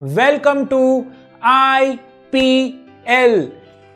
Welcome to IPL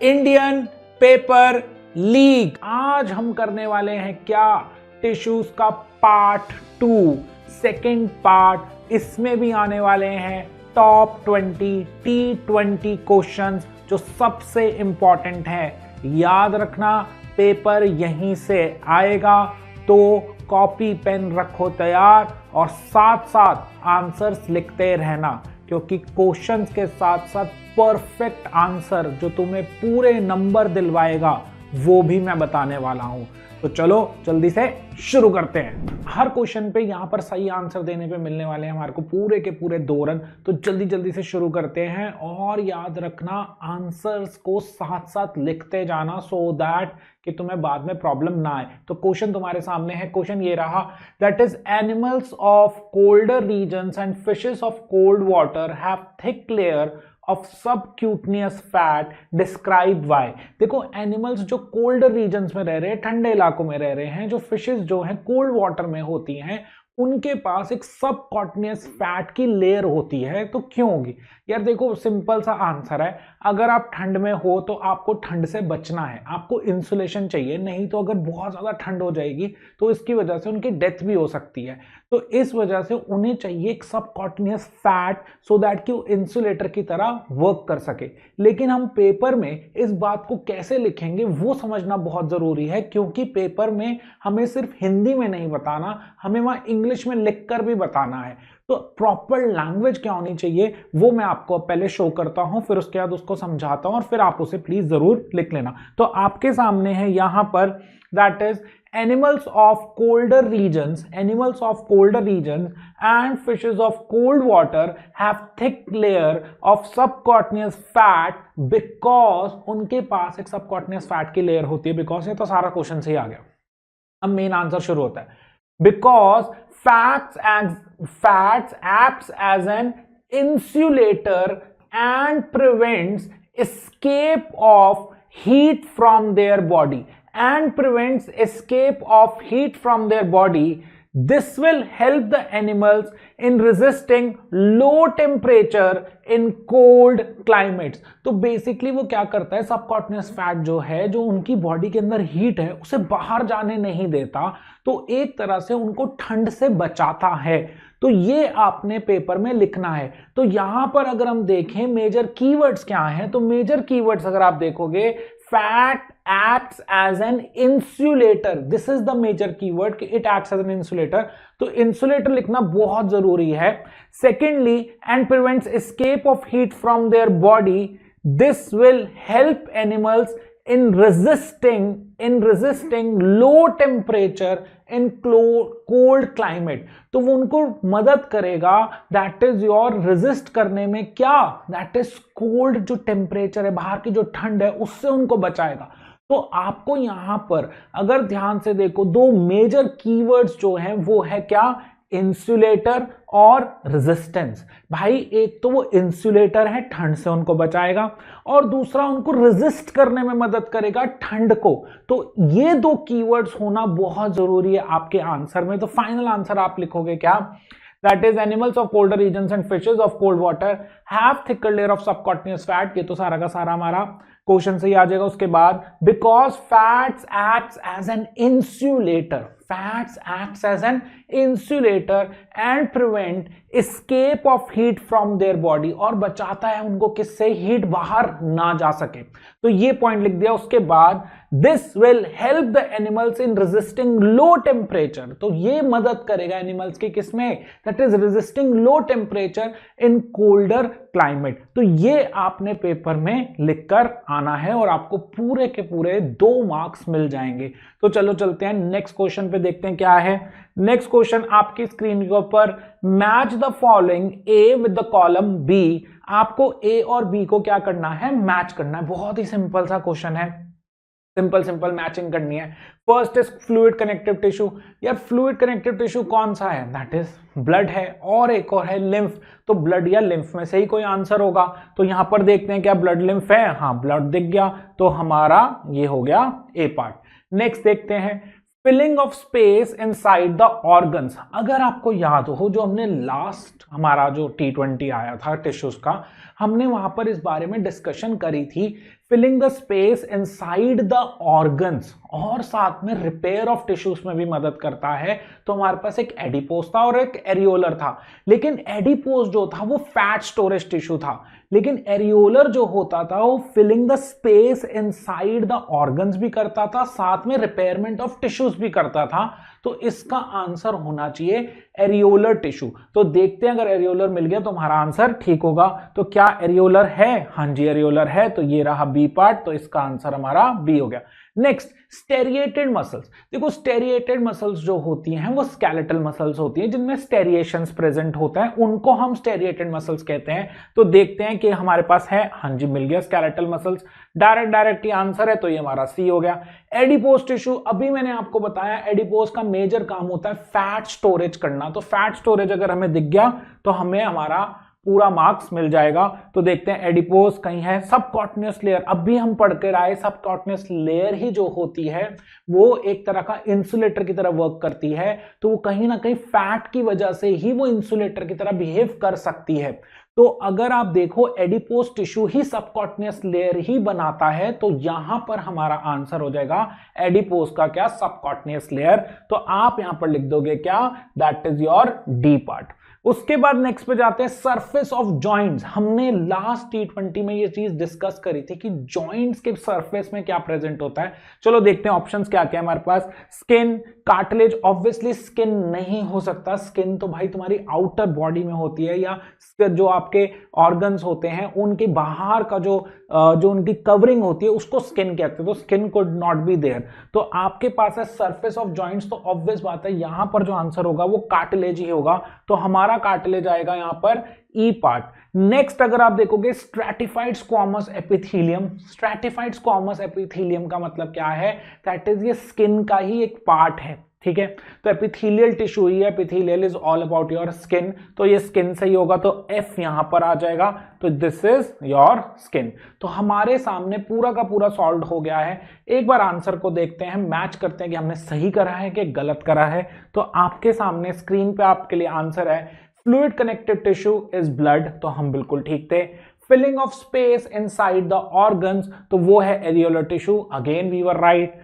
Indian paper league. आज हम करने वाले हैं क्या, टिश्यूज का पार्ट 2 सेकेंड पार्ट। इसमें भी आने वाले हैं टॉप 20 T20 क्वेश्चंस जो सबसे इंपॉर्टेंट है। याद रखना पेपर यहीं से आएगा, तो कॉपी पेन रखो तैयार और साथ साथ आंसर्स लिखते रहना, क्योंकि क्वेश्चंस के साथ साथ परफेक्ट आंसर जो तुम्हें पूरे नंबर दिलवाएगा वो भी मैं बताने वाला हूं। तो चलो जल्दी से शुरू करते हैं। हर क्वेश्चन पे यहाँ पर सही आंसर देने पे मिलने वाले हैं हमारे को पूरे के पूरे 2 रन। तो जल्दी जल्दी से शुरू करते हैं और याद रखना आंसर्स को साथ साथ लिखते जाना, सो दैट कि तुम्हें बाद में प्रॉब्लम ना आए। तो क्वेश्चन तुम्हारे सामने है। क्वेश्चन ये रहा, that is animals of colder regions and fishes of cold water have thick layer of subcutaneous fat, describe why. देखो एनिमल्स जो कोल्ड रीजन्स में रह रहे हैं, ठंडे इलाकों में रह रहे हैं, जो फिशेस जो हैं कोल्ड वाटर में होती हैं, उनके पास एक सबकॉटिनियस फैट की लेयर होती है। तो क्यों होगी यार? देखो सिंपल सा आंसर है, अगर आप ठंड में हो तो आपको ठंड से बचना है, आपको इंसुलेशन चाहिए, नहीं तो अगर बहुत ज्यादा ठंड हो जाएगी तो इसकी वजह से उनकी डेथ भी हो सकती है। तो इस वजह से उन्हें चाहिए एक सबकॉटिनियस फैट, सो दैट कि वो इंसुलेटर की तरह वर्क कर सके। लेकिन हम पेपर में इस बात को कैसे लिखेंगे वो समझना बहुत जरूरी है, क्योंकि पेपर में हमें सिर्फ हिंदी में नहीं बताना, हमें वहां इंग्लिश में लिखकर भी बताना है। तो प्रॉपर लैंग्वेज क्या होनी चाहिए वो मैं आपको पहले शो करता हूं, फिर उसके बाद उसको समझाता हूं और फिर आप उसे प्लीज जरूर लिख लेना। तो आपके सामने है यहां पर, that is animals of colder regions and fishes of cold water have thick layer of subcutaneous fat because उनके पास एक subcutaneous fat की लेयर होती है। बिकॉज ये तो सारा क्वेश्चन से ही आ गया, अब मेन आंसर शुरू होता है। Because fats acts as an insulator and prevents escape of heat from their body. This will help the animals in resisting low temperature in cold climates. तो बेसिकली वो क्या करता है, सबकॉटिनियस फैट जो है, जो उनकी बॉडी के अंदर हीट है उसे बाहर जाने नहीं देता, तो एक तरह से उनको ठंड से बचाता है। तो ये आपने पेपर में लिखना है। तो यहां पर अगर हम देखें मेजर कीवर्ड्स क्या हैं, तो मेजर कीवर्ड्स अगर आप देखोगे, fat acts as an insulator, this is the major keyword कि it acts as an insulator। तो insulator लिखना बहुत जरूरी है। Secondly, and prevents escape of heat from their body, this will help animals in resisting low temperature in cold climate। तो वो उनको मदद करेगा, दैट इज योर रेजिस्ट करने में, क्या, दैट इज कोल्ड, जो टेम्परेचर है बाहर की जो ठंड है उससे उनको बचाएगा। तो आपको यहां पर अगर ध्यान से देखो, 2 मेजर कीवर्ड्स जो हैं वो है क्या, इंसुलेटर और रेजिस्टेंस। भाई एक तो वो इंसुलेटर है, ठंड से उनको बचाएगा, और दूसरा उनको रेजिस्ट करने में मदद करेगा ठंड को। तो ये 2 कीवर्ड्स होना बहुत जरूरी है आपके आंसर में। तो फाइनल आंसर आप लिखोगे क्या, that is animals of colder regions and fishes of cold water have thicker layer of subcutaneous fat। ये तो सारा का सारा हमारा क्वेश्चन से ही आ जाएगा। उसके बाद because fats acts as an insulator and prevent escape of heat from their body, और बचाता है उनको किससे, हीट बाहर ना जा सके। तो ये पॉइंट लिख दिया। उसके बाद this will help the animals in resisting low temperature, तो ये मदद करेगा एनिमल्स के किसमें, that is resisting low temperature in colder climate। तो ये आपने पेपर में लिखकर आना है और आपको पूरे के पूरे 2 मार्क्स मिल जाएंगे। तो चलो चलते हैं नेक्स्ट क्वेश्चन पे, देखते हैं क्या है। नेक्स्ट क्वेश्चन आपकी स्क्रीन के ऊपर, match the following A with the column B. आपको ए और बी को क्या करना है, मैच करना है। बहुत ही सिंपल सा क्वेश्चन है, सिंपल मैचिंग करनी है। First is fluid connective tissue. यार फ्लूइड कनेक्टिव टिश्यू कौन सा है, दैट इज ब्लड है, और एक और है लिम्फ। तो ब्लड या लिम्फ में से ही कोई आंसर होगा। तो यहां पर देखते हैं क्या ब्लड लिम्फ है, हाँ ब्लड दिख गया, तो हमारा ये हो गया ए पार्ट। नेक्स्ट देखते हैं, filling of space inside the organs. अगर आपको याद हो जो हमने लास्ट हमारा जो T20 आया था टिश्यूज का, हमने वहां पर इस बारे में डिस्कशन करी थी, filling the space inside the organs, और साथ में रिपेयर ऑफ टिश्यूज में भी मदद करता है। तो हमारे पास एक एडिपोज था और एक एरियोलर था, लेकिन एडिपोज जो था वो फैट स्टोरेज टिश्यू था, लेकिन एरियोलर जो होता था वो filling the space inside the organs भी करता था, साथ में रिपेयरमेंट ऑफ टिश्यूज भी करता था। तो इसका आंसर होना चाहिए एरियोलर टिश्यू। तो देखते हैं, अगर एरियोलर मिल गया तो हमारा आंसर ठीक होगा। तो क्या एरियोलर है? हाँ जी एरियोलर है, तो ये रहा बी पार्ट, तो इसका आंसर हमारा बी हो गया। Next, striated muscles. देखो स्टेरिएटेड मसल्स जो होती हैं वो स्केलेटल मसल्स होती हैं जिनमें स्टेरिएशंस प्रेजेंट होता है, उनको हम स्टेरिएटेड मसल्स कहते हैं। तो देखते हैं कि हमारे पास है, हाँ जी मिल गया स्केलेटल मसल्स, डायरेक्ट ही आंसर है, तो ये हमारा सी हो गया। एडिपोज टिश्यू, अभी मैंने आपको बताया एडिपोज का मेजर काम होता है फैट स्टोरेज करना। तो फैट स्टोरेज अगर हमें दिख गया तो हमें हमारा पूरा मार्क्स मिल जाएगा। तो देखते हैं एडिपोज कहीं है, सबकॉटनियस लेयर, अब भी हम पढ़ कर आए सबकॉटनियस लेयर ही जो होती है वो एक तरह का इंसुलेटर की तरह वर्क करती है, तो वो कहीं ना कहीं फैट की वजह से ही वो इंसुलेटर की तरह बिहेव कर सकती है। तो अगर आप देखो एडिपोज टिश्यू ही सबकॉटनियस लेयर ही बनाता है, तो यहां पर हमारा आंसर हो जाएगा एडिपोज का क्या, सबकॉटनियस लेयर। तो आप यहां पर लिख दोगे क्या, that is your D part. उसके बाद नेक्स्ट पे जाते हैं सरफेस ऑफ जॉइंट्स। हमने लास्ट T20 में ये चीज डिस्कस करी थी कि जॉइंट्स के सरफेस में क्या प्रेजेंट होता है। चलो देखते हैं ऑप्शंस क्या क्या है हमारे पास। स्किन, कार्टिलेज, ऑब्वियसली स्किन नहीं हो सकता, स्किन तो भाई तुम्हारी आउटर बॉडी में होती है, या जो आपके ऑर्गन्स होते हैं उनके बाहर का जो उनकी कवरिंग होती है उसको स्किन कहते हैं, तो skin could not be there. तो आपके पास है सरफेस ऑफ जॉइंट्स, तो ऑब्वियस बात है यहां पर जो आंसर होगा वो कार्टिलेज ही होगा, तो हमारा कार्टिलेज आएगा यहां पर ई पार्ट। नेक्स्ट अगर आप देखोगे stratified squamous epithelium. Stratified squamous epithelium का मतलब क्या है, दैट इज ये स्किन का ही एक पार्ट है, ठीक है। तो एपिथेलियल टिश्यू ही है, epithelial is all about your skin, तो ये स्किन से ही होगा, तो एफ यहां पर आ जाएगा, तो दिस इज योर स्किन। तो हमारे सामने पूरा का पूरा सॉल्व हो गया है। एक बार आंसर को देखते हैं, मैच करते हैं कि हमने सही करा है कि गलत करा है। तो आपके सामने स्क्रीन पे आपके लिए आंसर है fluid connective tissue is blood, तो हम बिल्कुल ठीक थे। Filling of space inside the organs, तो वो है areolar tissue, again we were right.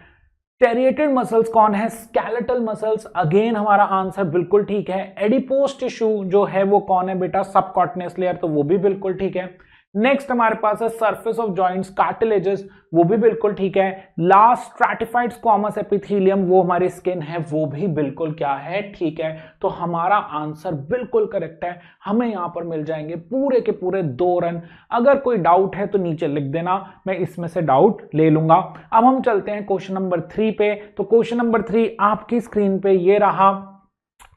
Striated muscles कौन है, स्केलेटल मसल्स, अगेन हमारा आंसर बिल्कुल ठीक है। एडिपोज टिश्यू जो है वो कौन है बेटा, सबकॉटनियस लेयर, तो वो भी बिल्कुल ठीक है। नेक्स्ट हमारे पास है सरफेस ऑफ जॉइंट्स, कार्टिलेजेस, वो भी बिल्कुल ठीक है। लास्ट स्ट्रैटिफाइड स्क्वामस एपिथेलियम, वो हमारी स्किन है, वो भी बिल्कुल क्या है, ठीक है। तो हमारा आंसर बिल्कुल करेक्ट है, हमें यहां पर मिल जाएंगे पूरे के पूरे 2 रन। अगर कोई डाउट है तो नीचे लिख देना, मैं इसमें से डाउट ले लूंगा। अब हम चलते हैं क्वेश्चन नंबर 3 पे। तो क्वेश्चन नंबर 3 आपकी स्क्रीन पे ये रहा,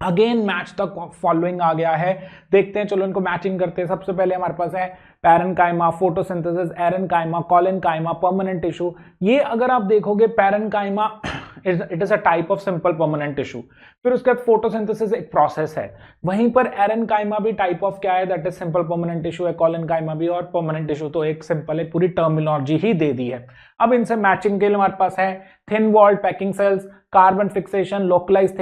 अगेन मैच द फॉलोइंग आ गया है। देखते हैं, चलो इनको मैचिंग करते हैं। सबसे पहले हमारे पास है parenchyma, photosynthesis, एरेन्काइमा, collenchyma, permanent tissue. ये अगर आप देखोगे parenchyma it is a type of simple permanent tissue. फिर उसके बाद फोटोसिंथेसिस एक प्रोसेस है, वहीं पर एरेन्काइमा भी टाइप ऑफ क्या है, that is simple permanent tissue है, कोलेन्काइमा भी, और परमानेंट टिश्यू तो एक सिंपल एक पूरी टर्मिनोलॉजी ही दे दी है। अब इनसे मैचिंग के लिए हमारे पास है thin walled packing cells, carbon fixation, localize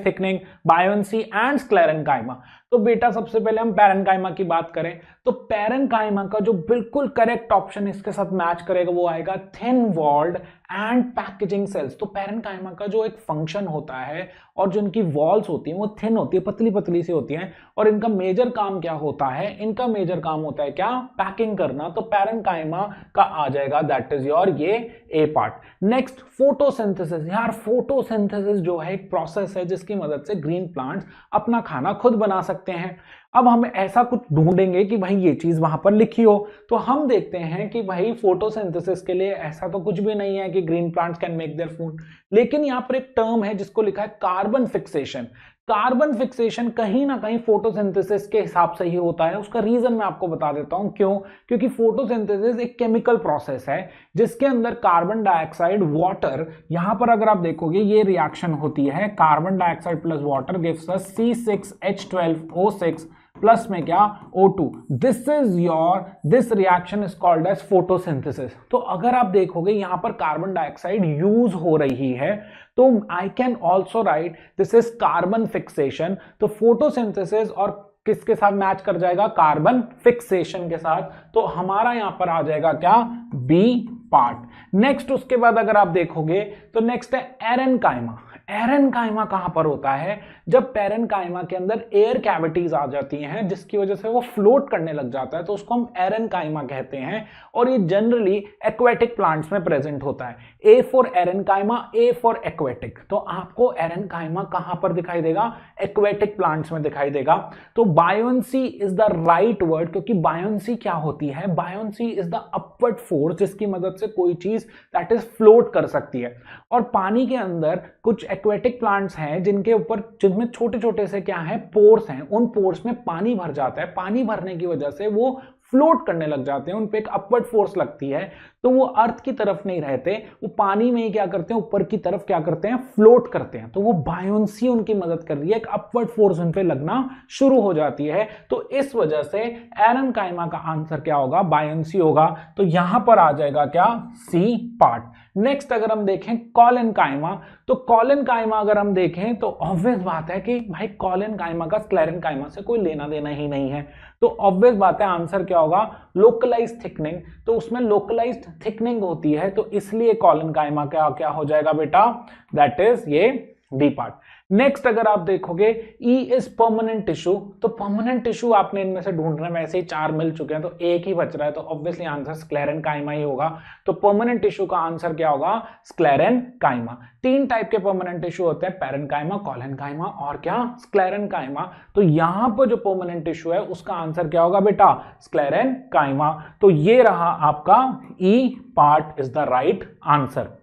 thickening, buoyancy and sclerenchyma. तो बेटा सबसे पहले हम पैरेन्काइमा की बात करें, तो पैरेन्काइमा का जो बिल्कुल करेक्ट ऑप्शन इसके साथ मैच करेगा वो आएगा thin walled and packaging cells. तो पैरेन्काइमा का जो एक फंक्शन होता है और जो इनकी वॉल्स होती हैं वो थिन होती है, पतली पतली सी होती हैं, और इनका मेजर काम क्या होता है, इनका मेजर काम होता है क्या, पैकिंग करना। तो पैरेन्काइमा का आ जाएगा दैट इज योर ये ए पार्ट। Next photosynthesis. यार फोटोसिंथेसिस जो है एक प्रोसेस है जिसकी मदद से ग्रीन प्लांट्स अपना खाना खुद बना सकते हैं। अब हम ऐसा कुछ ढूंढेंगे कि भाई ये चीज वहां पर लिखी हो, तो हम देखते हैं कि भाई फोटोसिंथेसिस के लिए ऐसा तो कुछ भी नहीं है कि green plants can make their food, लेकिन यहां पर एक टर्म है जिसको लिखा है कार्बन फिक्सेशन। कार्बन फिक्सेशन कहीं ना कहीं फोटोसिंथेसिस के हिसाब से ही होता है। उसका रीजन मैं आपको बता देता हूं क्यों, क्योंकि फोटोसिंथेसिस एक केमिकल प्रोसेस है जिसके अंदर कार्बन डाइऑक्साइड, वाटर, यहां पर अगर आप देखोगे ये रिएक्शन होती है, carbon dioxide plus water gives us C6H12O6 plus में क्या O2। This reaction is called as photosynthesis. तो अगर आप देखोगे यहां पर कार्बन डाइऑक्साइड यूज हो रही है तो I can also right this is carbon fixation. तो फोटोसिंथेसिस और किसके साथ मैच कर जाएगा, कार्बन फिक्सेशन के साथ। तो हमारा यहां पर आ जाएगा क्या, बी पार्ट। नेक्स्ट उसके बाद अगर आप देखोगे तो नेक्स्ट है एरेनकाइमा। एरेनकाइमा कहां पर होता है, जब पेरेनकाइमा के अंदर एयर कैविटीज आ जाती हैं जिसकी वजह से वो फ्लोट करने लग जाता है तो उसको हम एरेनकाइमा कहते हैं। और ये जनरली एक्वेटिक प्लांट्स में प्रेजेंट होता है। A for aerenchyma, A for aquatic. तो आपको एरेनकाइमा कहां पर दिखाई देगा, एक्वेटिक प्लांट्स में दिखाई देगा। तो buoyancy is the right word, क्योंकि बायोन्सी क्या होती है, buoyancy is the upward force जिसकी मदद से कोई चीज दैट इज फ्लोट कर सकती है। और पानी के अंदर कुछ एक्वेटिक प्लांट्स हैं जिनमें छोटे छोटे से क्या है, पोर्स हैं। उन पोर्स में पानी भर जाता है। पानी भरने की वजह से वो फ्लोट करने लग जाते हैं, उन पे एक अपवर्ड फोर्स लगती है। तो वो अर्थ की तरफ नहीं रहते, वो पानी में ही क्या करते हैं, ऊपर की तरफ क्या करते हैं, फ्लोट करते हैं। तो वो बायोन्सी उनकी मदद कर रही है, एक अपवर्ड फोर्स उन पे लगना शुरू हो जाती है। तो इस वजह से एरेनकाइमा का आंसर क्या होगा, बायोन्सी होगा। तो यहां पर आ जाएगा क्या, सी पार्ट। नेक्स्ट अगर हम देखें कॉलेनकाइमा, तो कॉलेनकाइमा अगर हम देखें तो ऑब्वियस बात है कि भाई कॉलेनकाइमा का स्क्लेरेनकाइमा से कोई लेना देना ही नहीं है। तो ऑब्वियस बात है आंसर क्या होगा, लोकलाइज्ड थिकनिंग। तो उसमें लोकलाइज्ड थिकनिंग होती है, तो इसलिए कॉलेनकाइमा क्या क्या हो जाएगा बेटा, दैट इज ये डी पार्ट। नेक्स्ट अगर आप देखोगे ई इज परमानेंट टिश्यू। तो परमानेंट टिश्यू आपने इनमें से ढूंढना है, वैसे ही 4 मिल चुके हैं तो एक ही बच रहा है, तो ऑब्वियसली आंसर स्क्लेरेनकाइमा ही होगा। तो परमानेंट टिश्यू का आंसर क्या होगा, स्क्लेरेनकाइमा। 3 टाइप के परमानेंट टिश्यू होते हैं, पेरेनकाइमा, कॉलेनकाइमा और क्या, स्क्लेरेनकाइमा। तो यहां पर जो परमानेंट टिश्यू है उसका आंसर क्या होगा बेटा, स्क्लेरेनकाइमा। तो ये रहा आपका E part is the right answer.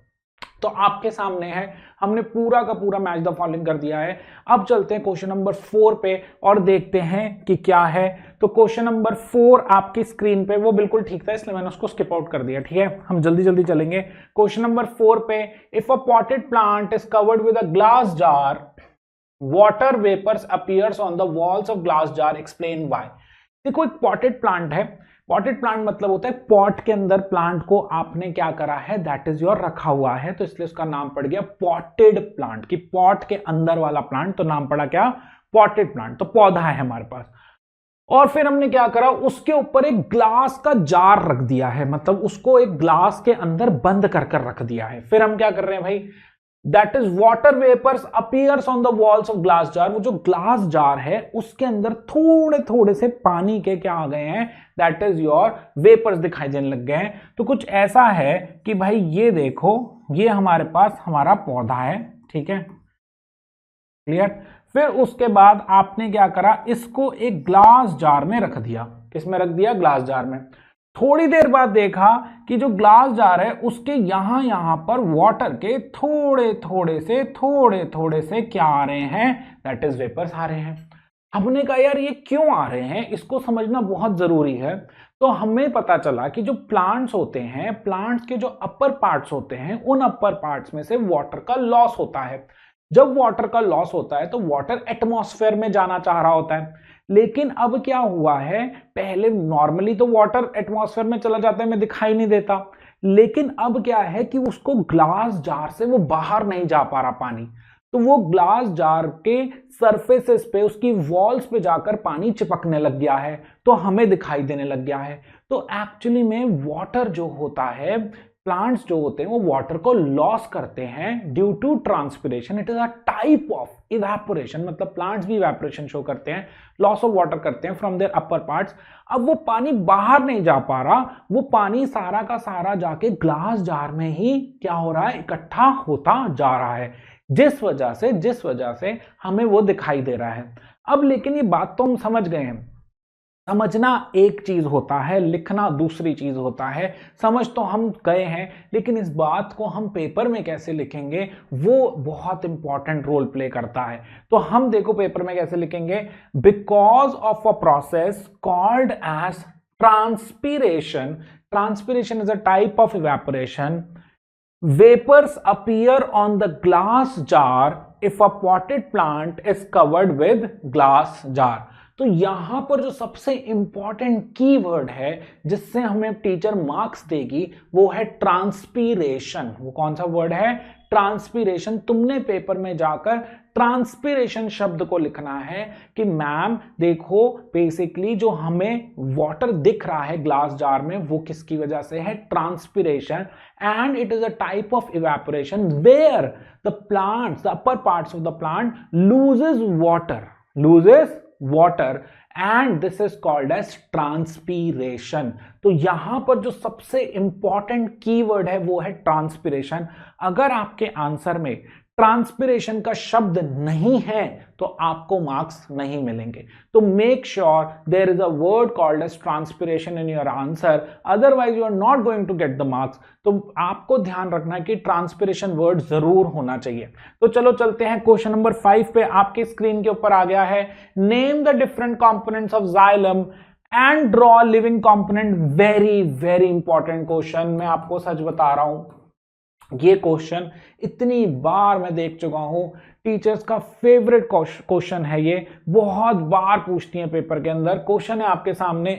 तो आपके सामने है, हमने पूरा का पूरा मैच द फॉलोइंग कर दिया है। अब चलते हैं क्वेश्चन नंबर 4 पे और देखते हैं कि क्या है। तो क्वेश्चन नंबर 4 आपकी स्क्रीन पे, वो बिल्कुल ठीक था इसलिए मैंने उसको स्किप आउट कर दिया, ठीक है। हम जल्दी जल्दी चलेंगे। क्वेश्चन नंबर 4 पे, if a potted plant is covered with a glass jar, water vapours appears on the walls of glass jar, explain why. देखो एक पॉटेड प्लांट है, पॉटेड प्लांट मतलब होता है पॉट के अंदर प्लांट को आपने क्या करा है, दैट इज योर रखा हुआ है, तो इसलिए उसका नाम पड़ गया पॉटेड प्लांट, कि पॉट के अंदर वाला प्लांट, तो नाम पड़ा क्या, पॉटेड प्लांट। तो पौधा है हमारे पास। और फिर हमने क्या करा, उसके ऊपर एक ग्लास का जार रख दिया है, मतलब उसको एक ग्लास के अंदर बंद कर रख दिया है। फिर हम क्या कर रहे हैं भाई, that is water vapours appears on the walls of glass jar. वो जो ग्लास जार है उसके अंदर थोड़े थोड़े से पानी के क्या आ गए हैं, दैट इज योर वेपर्स दिखाई देने लग गए हैं। तो कुछ ऐसा है कि भाई ये देखो, ये हमारे पास हमारा पौधा है, ठीक है, क्लियर। फिर उसके बाद आपने क्या करा, इसको एक ग्लास जार में रख दिया। किसमें रख दिया, ग्लास जार में। थोड़ी देर बाद देखा कि जो ग्लास जार है उसके यहां पर वाटर के थोड़े थोड़े से क्या आ रहे हैं, दैट इज वेपर्स आ रहे हैं। हमने कहा यार ये क्यों आ रहे हैं, इसको समझना बहुत जरूरी है। तो हमें पता चला कि जो प्लांट्स होते हैं, प्लांट्स के जो अपर पार्ट्स होते हैं, उन अपर पार्ट्स में से वाटर का लॉस होता है। जब वाटर का लॉस होता है तो वाटर एटमॉस्फेयर में जाना चाह रहा होता है। लेकिन अब क्या हुआ है, पहले नॉर्मली तो वाटर एटमॉस्फेयर में चला जाता है, में दिखाई नहीं देता। लेकिन अब क्या है कि उसको ग्लास जार से वो बाहर नहीं जा पा रहा पानी, तो वो ग्लास जार के सरफेसेस पे, उसकी वॉल्स पे जाकर पानी चिपकने लग गया है, तो हमें दिखाई देने लग गया है। तो एक्चुअली में वाटर जो होता है, प्लांट्स जो होते हैं वो वाटर को लॉस करते हैं due to transpiration. It is a type of evaporation, मतलब प्लांट्स भी इवेपोरेशन शो करते हैं, लॉस ऑफ वाटर करते हैं फ्रॉम देयर अपर पार्ट्स। अब वो पानी बाहर नहीं जा पा रहा, वो पानी सारा का सारा जाके ग्लास जार में ही क्या हो रहा है, इकट्ठा होता जा रहा है, जिस वजह से हमें वो दिखाई दे रहा है। अब लेकिन ये बात तो हम समझ गए हैं, समझना एक चीज होता है, लिखना दूसरी चीज होता है। समझ तो हम गए हैं, लेकिन इस बात को हम पेपर में कैसे लिखेंगे वो बहुत इंपॉर्टेंट रोल प्ले करता है। तो हम देखो पेपर में कैसे लिखेंगे, because of a process called as transpiration, transpiration is a type of evaporation, vapors appear on the glass jar if a potted plant is covered with glass jar। तो यहां पर जो सबसे इंपॉर्टेंट कीवर्ड है जिससे हमें टीचर मार्क्स देगी वो है ट्रांसपीरेशन। वो कौन सा वर्ड है? ट्रांसपीरेशन। तुमने पेपर में जाकर ट्रांसपीरेशन शब्द को लिखना है कि मैम देखो बेसिकली जो हमें वाटर दिख रहा है ग्लास जार में वो किसकी वजह से है? Transpiration. And it is a type of evaporation where the plants, the upper parts of the plant loses water and this is called as transpiration। तो यहां पर जो सबसे इंपॉर्टेंट कीवर्ड है वो है ट्रांसपीरेशन। अगर आपके आंसर में ट्रांसपीरेशन का शब्द नहीं है तो आपको मार्क्स नहीं मिलेंगे। तो make sure there is a word called as transpiration in your answer, otherwise you are not going to get the marks. तो आपको ध्यान रखना है कि ट्रांसपीरेशन वर्ड जरूर होना चाहिए। तो चलो चलते हैं क्वेश्चन नंबर 5 पे। आपके स्क्रीन के ऊपर आ गया है, name the different components of xylem and draw living component. Very very important question. मैं आपको सच बता रहा हूं, ये क्वेश्चन इतनी बार मैं देख चुका हूं, टीचर्स का फेवरेट क्वेश्चन है ये, बहुत बार पूछती है पेपर के अंदर। क्वेश्चन है आपके सामने,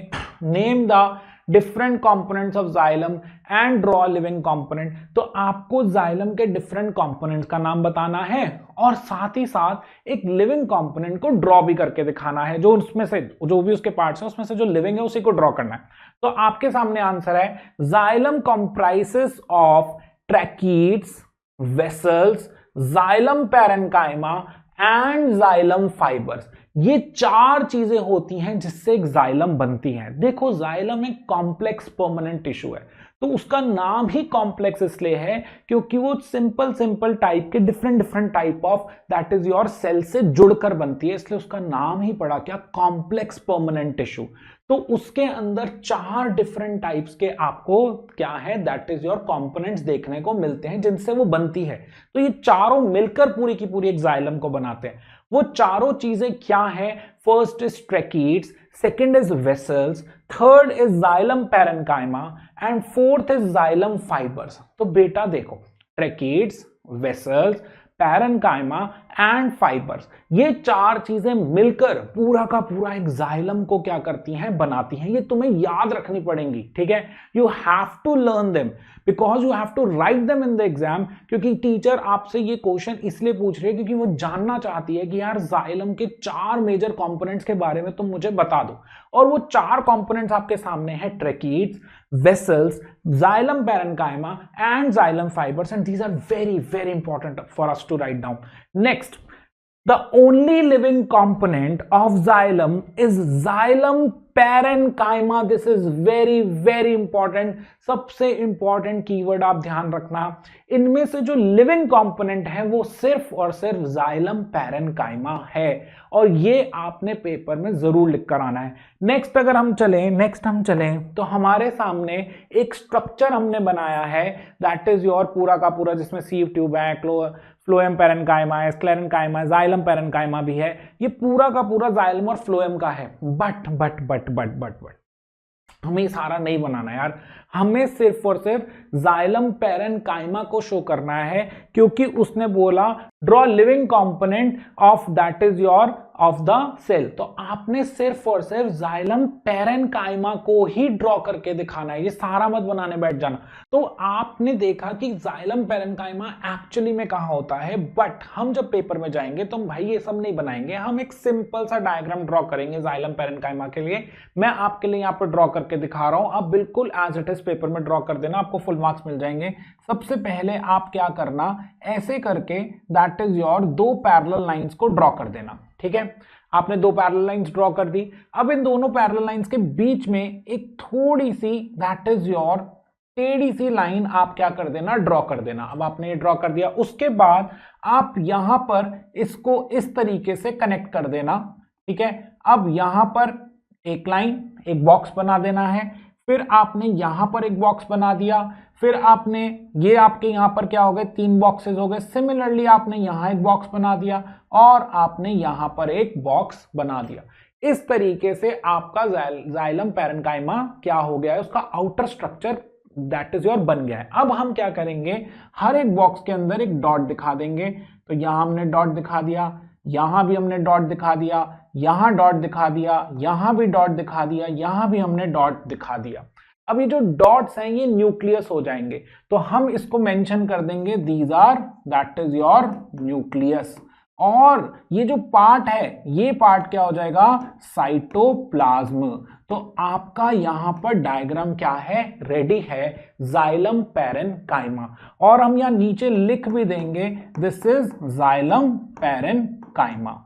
name the different components of xylem and draw living component. तो आपको जाइलम के डिफरेंट कंपोनेंट्स का नाम बताना है और साथ ही साथ एक लिविंग कंपोनेंट को ड्रॉ भी करके दिखाना है, जो उसमें से जो भी उसके पार्ट्स हैं उसमें से जो लिविंग है उसी को ड्रॉ करना है। तो आपके सामने आंसर है, xylem comprises of tracheids, vessels, xylem parenchyma and xylem fibres. ये 4 चीजें होती हैं जिससे एक जाइलम बनती है। देखो जाइलम एक कॉम्प्लेक्स परमानेंट टिश्यू है, तो उसका नाम ही कॉम्प्लेक्स इसलिए है क्योंकि वो सिंपल टाइप के different type of that is your cell से जुड़कर बनती है, इसलिए उसका नाम ही पड़ा क्या? Complex permanent tissue. तो उसके अंदर 4 डिफरेंट टाइप्स के आपको क्या है? दैट इज योर कंपोनेंट्स देखने को मिलते हैं जिनसे वो बनती है। तो ये चारों मिलकर पूरी की पूरी एक जाइलम को बनाते हैं। वो चारों चीजें क्या है? First is tracheids, second is vessels, third is xylem parenchyma and fourth is xylem fibres. तो बेटा देखो, tracheids, vessels, parenchyma and fibres, ये 4 चीजें मिलकर पूरा का पूरा एक जाइलम को क्या करती हैं? बनाती हैं। ये तुम्हें याद रखनी पड़ेंगी, ठीक है? You have to learn them because you have to write them in the exam. क्योंकि टीचर आपसे ये क्वेश्चन इसलिए पूछ रही है क्योंकि वो जानना चाहती है कि यार जाइलम के 4 मेजर कंपोनेंट्स के बारे में तुम मुझे बता दो। और वो 4 कंपोनेंट्स आपके सामने है, tracheids, vessels, xylem parenchyma and xylem fibers, and these are very important for us to write down. Next, the only living component of xylem is xylem parenchyma. This is very important. सबसे important keyword आप ध्यान रखना, इनमें से जो living component है वो सिर्फ और सिर्फ जाइलम पैरेन्काइमा है, और ये आपने पेपर में जरूर लिख कर आना है। नेक्स्ट हम चलें तो हमारे सामने एक स्ट्रक्चर हमने बनाया है, दैट इज योर पूरा का पूरा, जिसमें सीव ट्यूब है, फ्लोएम पैरेन्काइमा है, स्क्लेरेन्काइमा है, जाइलम पैरेन्काइमा भी है। ये पूरा का पूरा जाइलम और फ्लोएम का है। बट हमें सारा नहीं बनाना यार, हमें सिर्फ और सिर्फ जाइलम पैरेन्काइमा को शो करना है, क्योंकि उसने बोला draw living component of that is your of the cell. तो आपने सिर्फ और सिर्फ जाइलम पैरेन्काइमा को ही ड्रॉ करके दिखाना है, ये सारा मत बनाने बैठ जाना। तो आपने देखा कि जाइलम पैरेन्काइमा एक्चुअली में कहाँ होता है, बट हम जब पेपर में जाएंगे तो भाई ये सब नहीं बनाएंगे, हम एक सिंपल सा डायग्राम ड्रॉ करेंगे जाइलम पैरेन्काइमा के लिए। मैं आपके लिए यहाँ पर ड्रॉ करके दिखा रहा हूं, आप बिल्कुल एज इट इज पेपर में ड्रॉ कर देना, आपको फुल मार्क्स मिल जाएंगे। सबसे पहले आप क्या करना, ऐसे करके that is your 2 parallel lines को ड्रॉ कर देना, ठीक है? आपने 2 पैरेलल लाइंस ड्रॉ कर दी। अब इन दोनों पैरेलल लाइंस के बीच में एक थोड़ी सी दैट इज योर टेढ़ी सी लाइन आप क्या कर देना, ड्रॉ कर देना। अब आपने ये ड्रॉ कर दिया, उसके बाद आप यहां पर इसको इस तरीके से कनेक्ट कर देना, ठीक है? अब यहां पर एक लाइन, एक बॉक्स बना देना है, फिर आपने यहां पर एक बॉक्स बना दिया, फिर आपने ये आपके यहां पर क्या हो गए, 3 बॉक्सेस हो गए। सिमिलरली आपने यहां एक बॉक्स बना दिया और आपने यहां पर एक बॉक्स बना दिया। इस तरीके से आपका जाइलम पैरेन्काइमा क्या हो गया है, उसका outer structure that is your बन गया है। अब हम क्या करेंगे, हर एक बॉक्स के अंदर एक डॉट दिखा देंगे। तो यहां हमने डॉट दिखा दिया, यहां भी हमने डॉट दिखा दिया, यहां डॉट दिखा दिया, यहां भी डॉट दिखा दिया, यहां भी हमने डॉट दिखा दिया। अब ये जो डॉट्स हैं ये न्यूक्लियस हो जाएंगे, तो हम इसको मेंशन कर देंगे these are, that is your nucleus. और ये जो पार्ट है ये पार्ट क्या हो जाएगा, साइटोप्लाज्म। तो आपका यहां पर डायग्राम क्या है, रेडी है, जाइलम पैरेनकाइमा। और हम यहां नीचे लिख भी देंगे दिस इज जाइलम पैरेनकाइमा।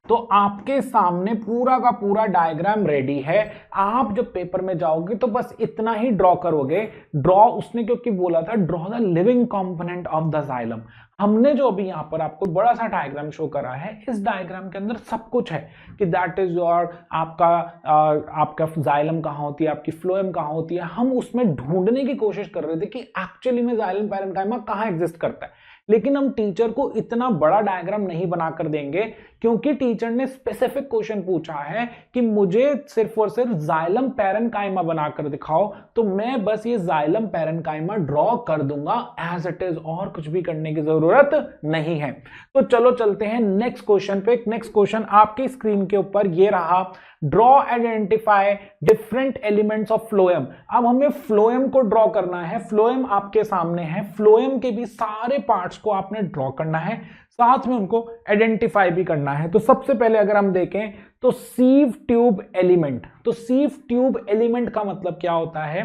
तो आपके सामने पूरा का पूरा डायग्राम रेडी है। आप जब पेपर में जाओगे तो बस इतना ही ड्रॉ करोगे। ड्रॉ उसने क्योंकि बोला था draw the living component of the xylem. हमने जो अभी यहां पर आपको बड़ा सा डायग्राम शो करा है, इस डायग्राम के अंदर सब कुछ है कि दैट इज योर आपका जाइलम कहां होती है, आपकी फ्लोएम कहां होती है। हम उसमें ढूंढने की कोशिश कर रहे थे कि एक्चुअली में जाइलम पैरेनकाइमा कहां एग्जिस्ट करता है, लेकिन हम टीचर को इतना बड़ा डायग्राम नहीं बनाकर देंगे, क्योंकि टीचर ने स्पेसिफिक क्वेश्चन पूछा है कि मुझे सिर्फ और सिर्फ जाइलम पैरेनकाइमा बनाकर दिखाओ। तो मैं बस ये जाइलम पैरेनकाइमा ड्रॉ कर दूंगा एज इट इज, और कुछ भी करने की जरूरत नहीं है। तो चलो चलते हैं नेक्स्ट क्वेश्चन पे। नेक्स्ट क्वेश्चन आपकी स्क्रीन के ऊपर ये रहा, draw identify different elements of phloem. अब हमें फ्लोएम को ड्रॉ करना है। फ्लोएम आपके सामने है, फ्लोएम के भी सारे पार्ट्स को आपने ड्रॉ करना है, साथ में उनको आइडेंटिफाई भी करना है। तो सबसे पहले अगर हम देखें तो सीव ट्यूब एलिमेंट। तो सीव ट्यूब एलिमेंट का मतलब क्या होता है,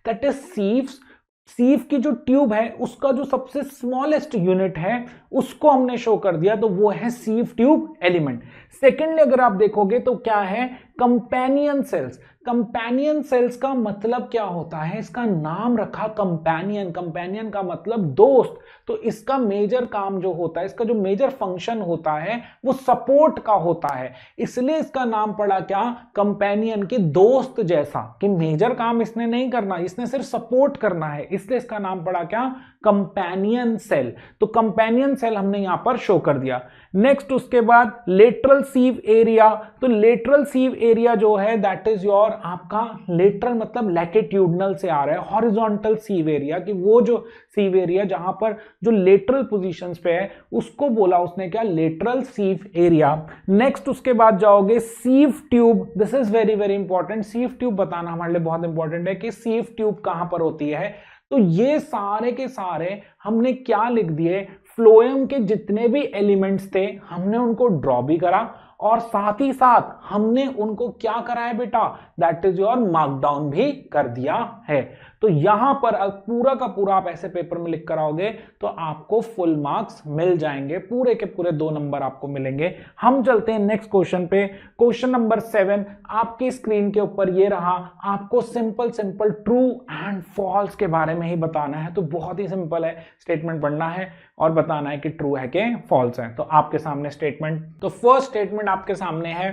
दैट इज सीव्स। सीव की जो ट्यूब है उसका जो सबसे स्मॉलेस्ट यूनिट है उसको हमने शो कर दिया, तो वो है सीव ट्यूब एलिमेंट। सेकेंडली अगर आप देखोगे तो क्या है, कंपेनियन सेल्स। कंपेनियन सेल्स का मतलब क्या होता है, इसका नाम रखा कंपेनियन। कंपेनियन का मतलब दोस्त। तो इसका मेजर काम जो होता है, इसका जो मेजर फंक्शन होता है वो सपोर्ट का होता है, इसलिए इसका नाम पड़ा क्या, कंपेनियन, की दोस्त जैसा, कि मेजर काम इसने नहीं करना, इसने सिर्फ सपोर्ट करना है, इसलिए इसका नाम पड़ा क्या, कंपेनियन सेल। तो कंपेनियन सेल हमने यहां पर शो कर दिया। नेक्स्ट उसके बाद लेटरल सीव एरिया। तो लेटरल सीव एरिया जो है दैट इज योर आपका लेटरल मतलब लैटिट्यूडनल से आ रहा है, हॉरिजॉन्टल सीव एरिया, कि वो जो सीव एरिया जहां पर जो लेटरल पोजीशंस पे है उसको बोला उसने क्या, लेटरल सीव एरिया। नेक्स्ट उसके बाद जाओगे sieve tube. This is very very important. Sieve tube बताना हमारे लिए बहुत इंपॉर्टेंट है कि सीव ट्यूब कहां पर होती है। तो ये सारे के सारे हमने क्या लिख दिए, फ्लोएम के जितने भी एलिमेंट्स थे हमने उनको ड्रॉ भी करा, और साथ ही साथ हमने उनको क्या करा है बेटा, that is your mark down भी कर दिया है। तो यहां पर पूरा का पूरा आप ऐसे पेपर में लिख कर आओगे तो आपको फुल मार्क्स मिल जाएंगे, पूरे के पूरे 2 नंबर आपको मिलेंगे। हम चलते हैं नेक्स्ट क्वेश्चन पे। क्वेश्चन नंबर 7 आपकी स्क्रीन के ऊपर ये रहा। आपको simple simple true and false के बारे में ही बताना है। तो बहुत ही सिंपल है, स्टेटमेंट पढ़ना है और बताना है कि ट्रू है कि फॉल्स है। तो आपके सामने स्टेटमेंट, तो फर्स्ट स्टेटमेंट आपके सामने है,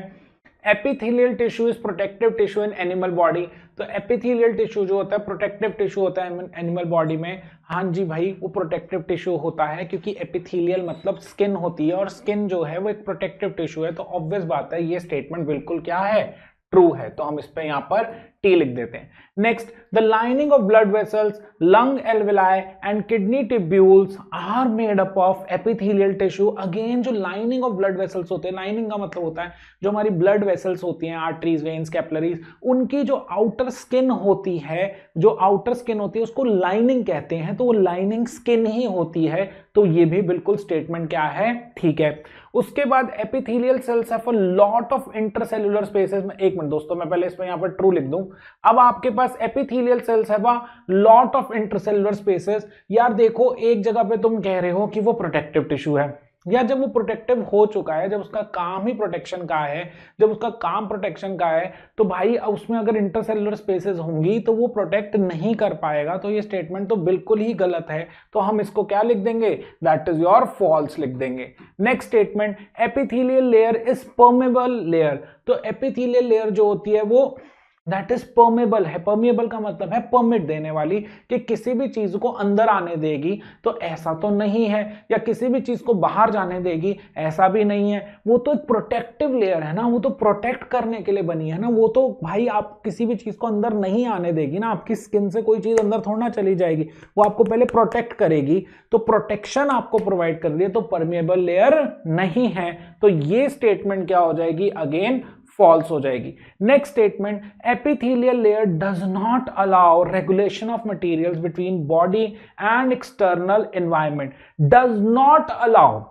epithelial tissue is protective tissue in animal body. तो एपिथेलियल टिश्यू जो होता है प्रोटेक्टिव टिश्यू होता है एनिमल बॉडी में। हाँ जी भाई, वो प्रोटेक्टिव टिश्यू होता है क्योंकि एपिथेलियल मतलब स्किन होती है, और स्किन जो है वो एक प्रोटेक्टिव टिश्यू है। तो ऑब्वियस बात है ये स्टेटमेंट बिल्कुल क्या है, ट्रू है। तो हम इस पे यहां पर टी लिख देते हैं। Next, the lining of blood vessels, lung alveoli and kidney tubules are made up of epithelial tissue. Again जो लाइनिंग ऑफ ब्लड वेसल्स होते हैं, लाइनिंग का मतलब होता है जो हमारी ब्लड वेसल्स होती हैं, आर्टरीज, वेन्स, कैपिलरीज, उनकी जो आउटर स्किन होती है, जो आउटर स्किन होती है उसको लाइनिंग कहते हैं। तो वो लाइनिंग स्किन ही होती है। तो ये भी बिल्कुल स्टेटमेंट क्या है, ठीक है। उसके बाद epithelial cells have a lot of intercellular spaces में, एक मिनट दोस्तों मैं पहले इसमें यहां पर ट्रू लिख दूं। अब आपके पास epithelial cells have a lot of intercellular spaces. यार देखो, एक जगह पे तुम कह रहे हो कि वो प्रोटेक्टिव टिश्यू है, या जब वो प्रोटेक्टिव हो चुका है, जब उसका काम ही प्रोटेक्शन का है, जब उसका काम प्रोटेक्शन का है, तो भाई उसमें अगर इंटरसेल्युलर स्पेसेस होंगी तो वो प्रोटेक्ट नहीं कर पाएगा। तो ये स्टेटमेंट तो बिल्कुल ही गलत है। तो हम इसको क्या लिख देंगे, दैट इज योर फॉल्स लिख देंगे। Next statement, epithelial layer is permeable layer. तो एपिथेलियल लेयर जो होती है वो दैट इज परमेबल है। परमेबल का मतलब है परमिट देने वाली, कि किसी भी चीज को अंदर आने देगी तो ऐसा तो नहीं है, या किसी भी चीज को बाहर जाने देगी ऐसा भी नहीं है। वो तो एक प्रोटेक्टिव लेयर है ना, वो तो प्रोटेक्ट करने के लिए बनी है ना। वो तो भाई आप किसी भी चीज को अंदर नहीं आने देगी ना, आपकी स्किन से कोई चीज अंदर थोड़ा ना चली जाएगी, वो आपको पहले प्रोटेक्ट करेगी। तो प्रोटेक्शन आपको प्रोवाइड कर रही है, तो परमेबल लेयर नहीं है। तो ये स्टेटमेंट क्या हो जाएगी, अगेन फॉल्स हो जाएगी। Next statement, epithelial layer does not allow regulation of materials between body and external environment. Does not allow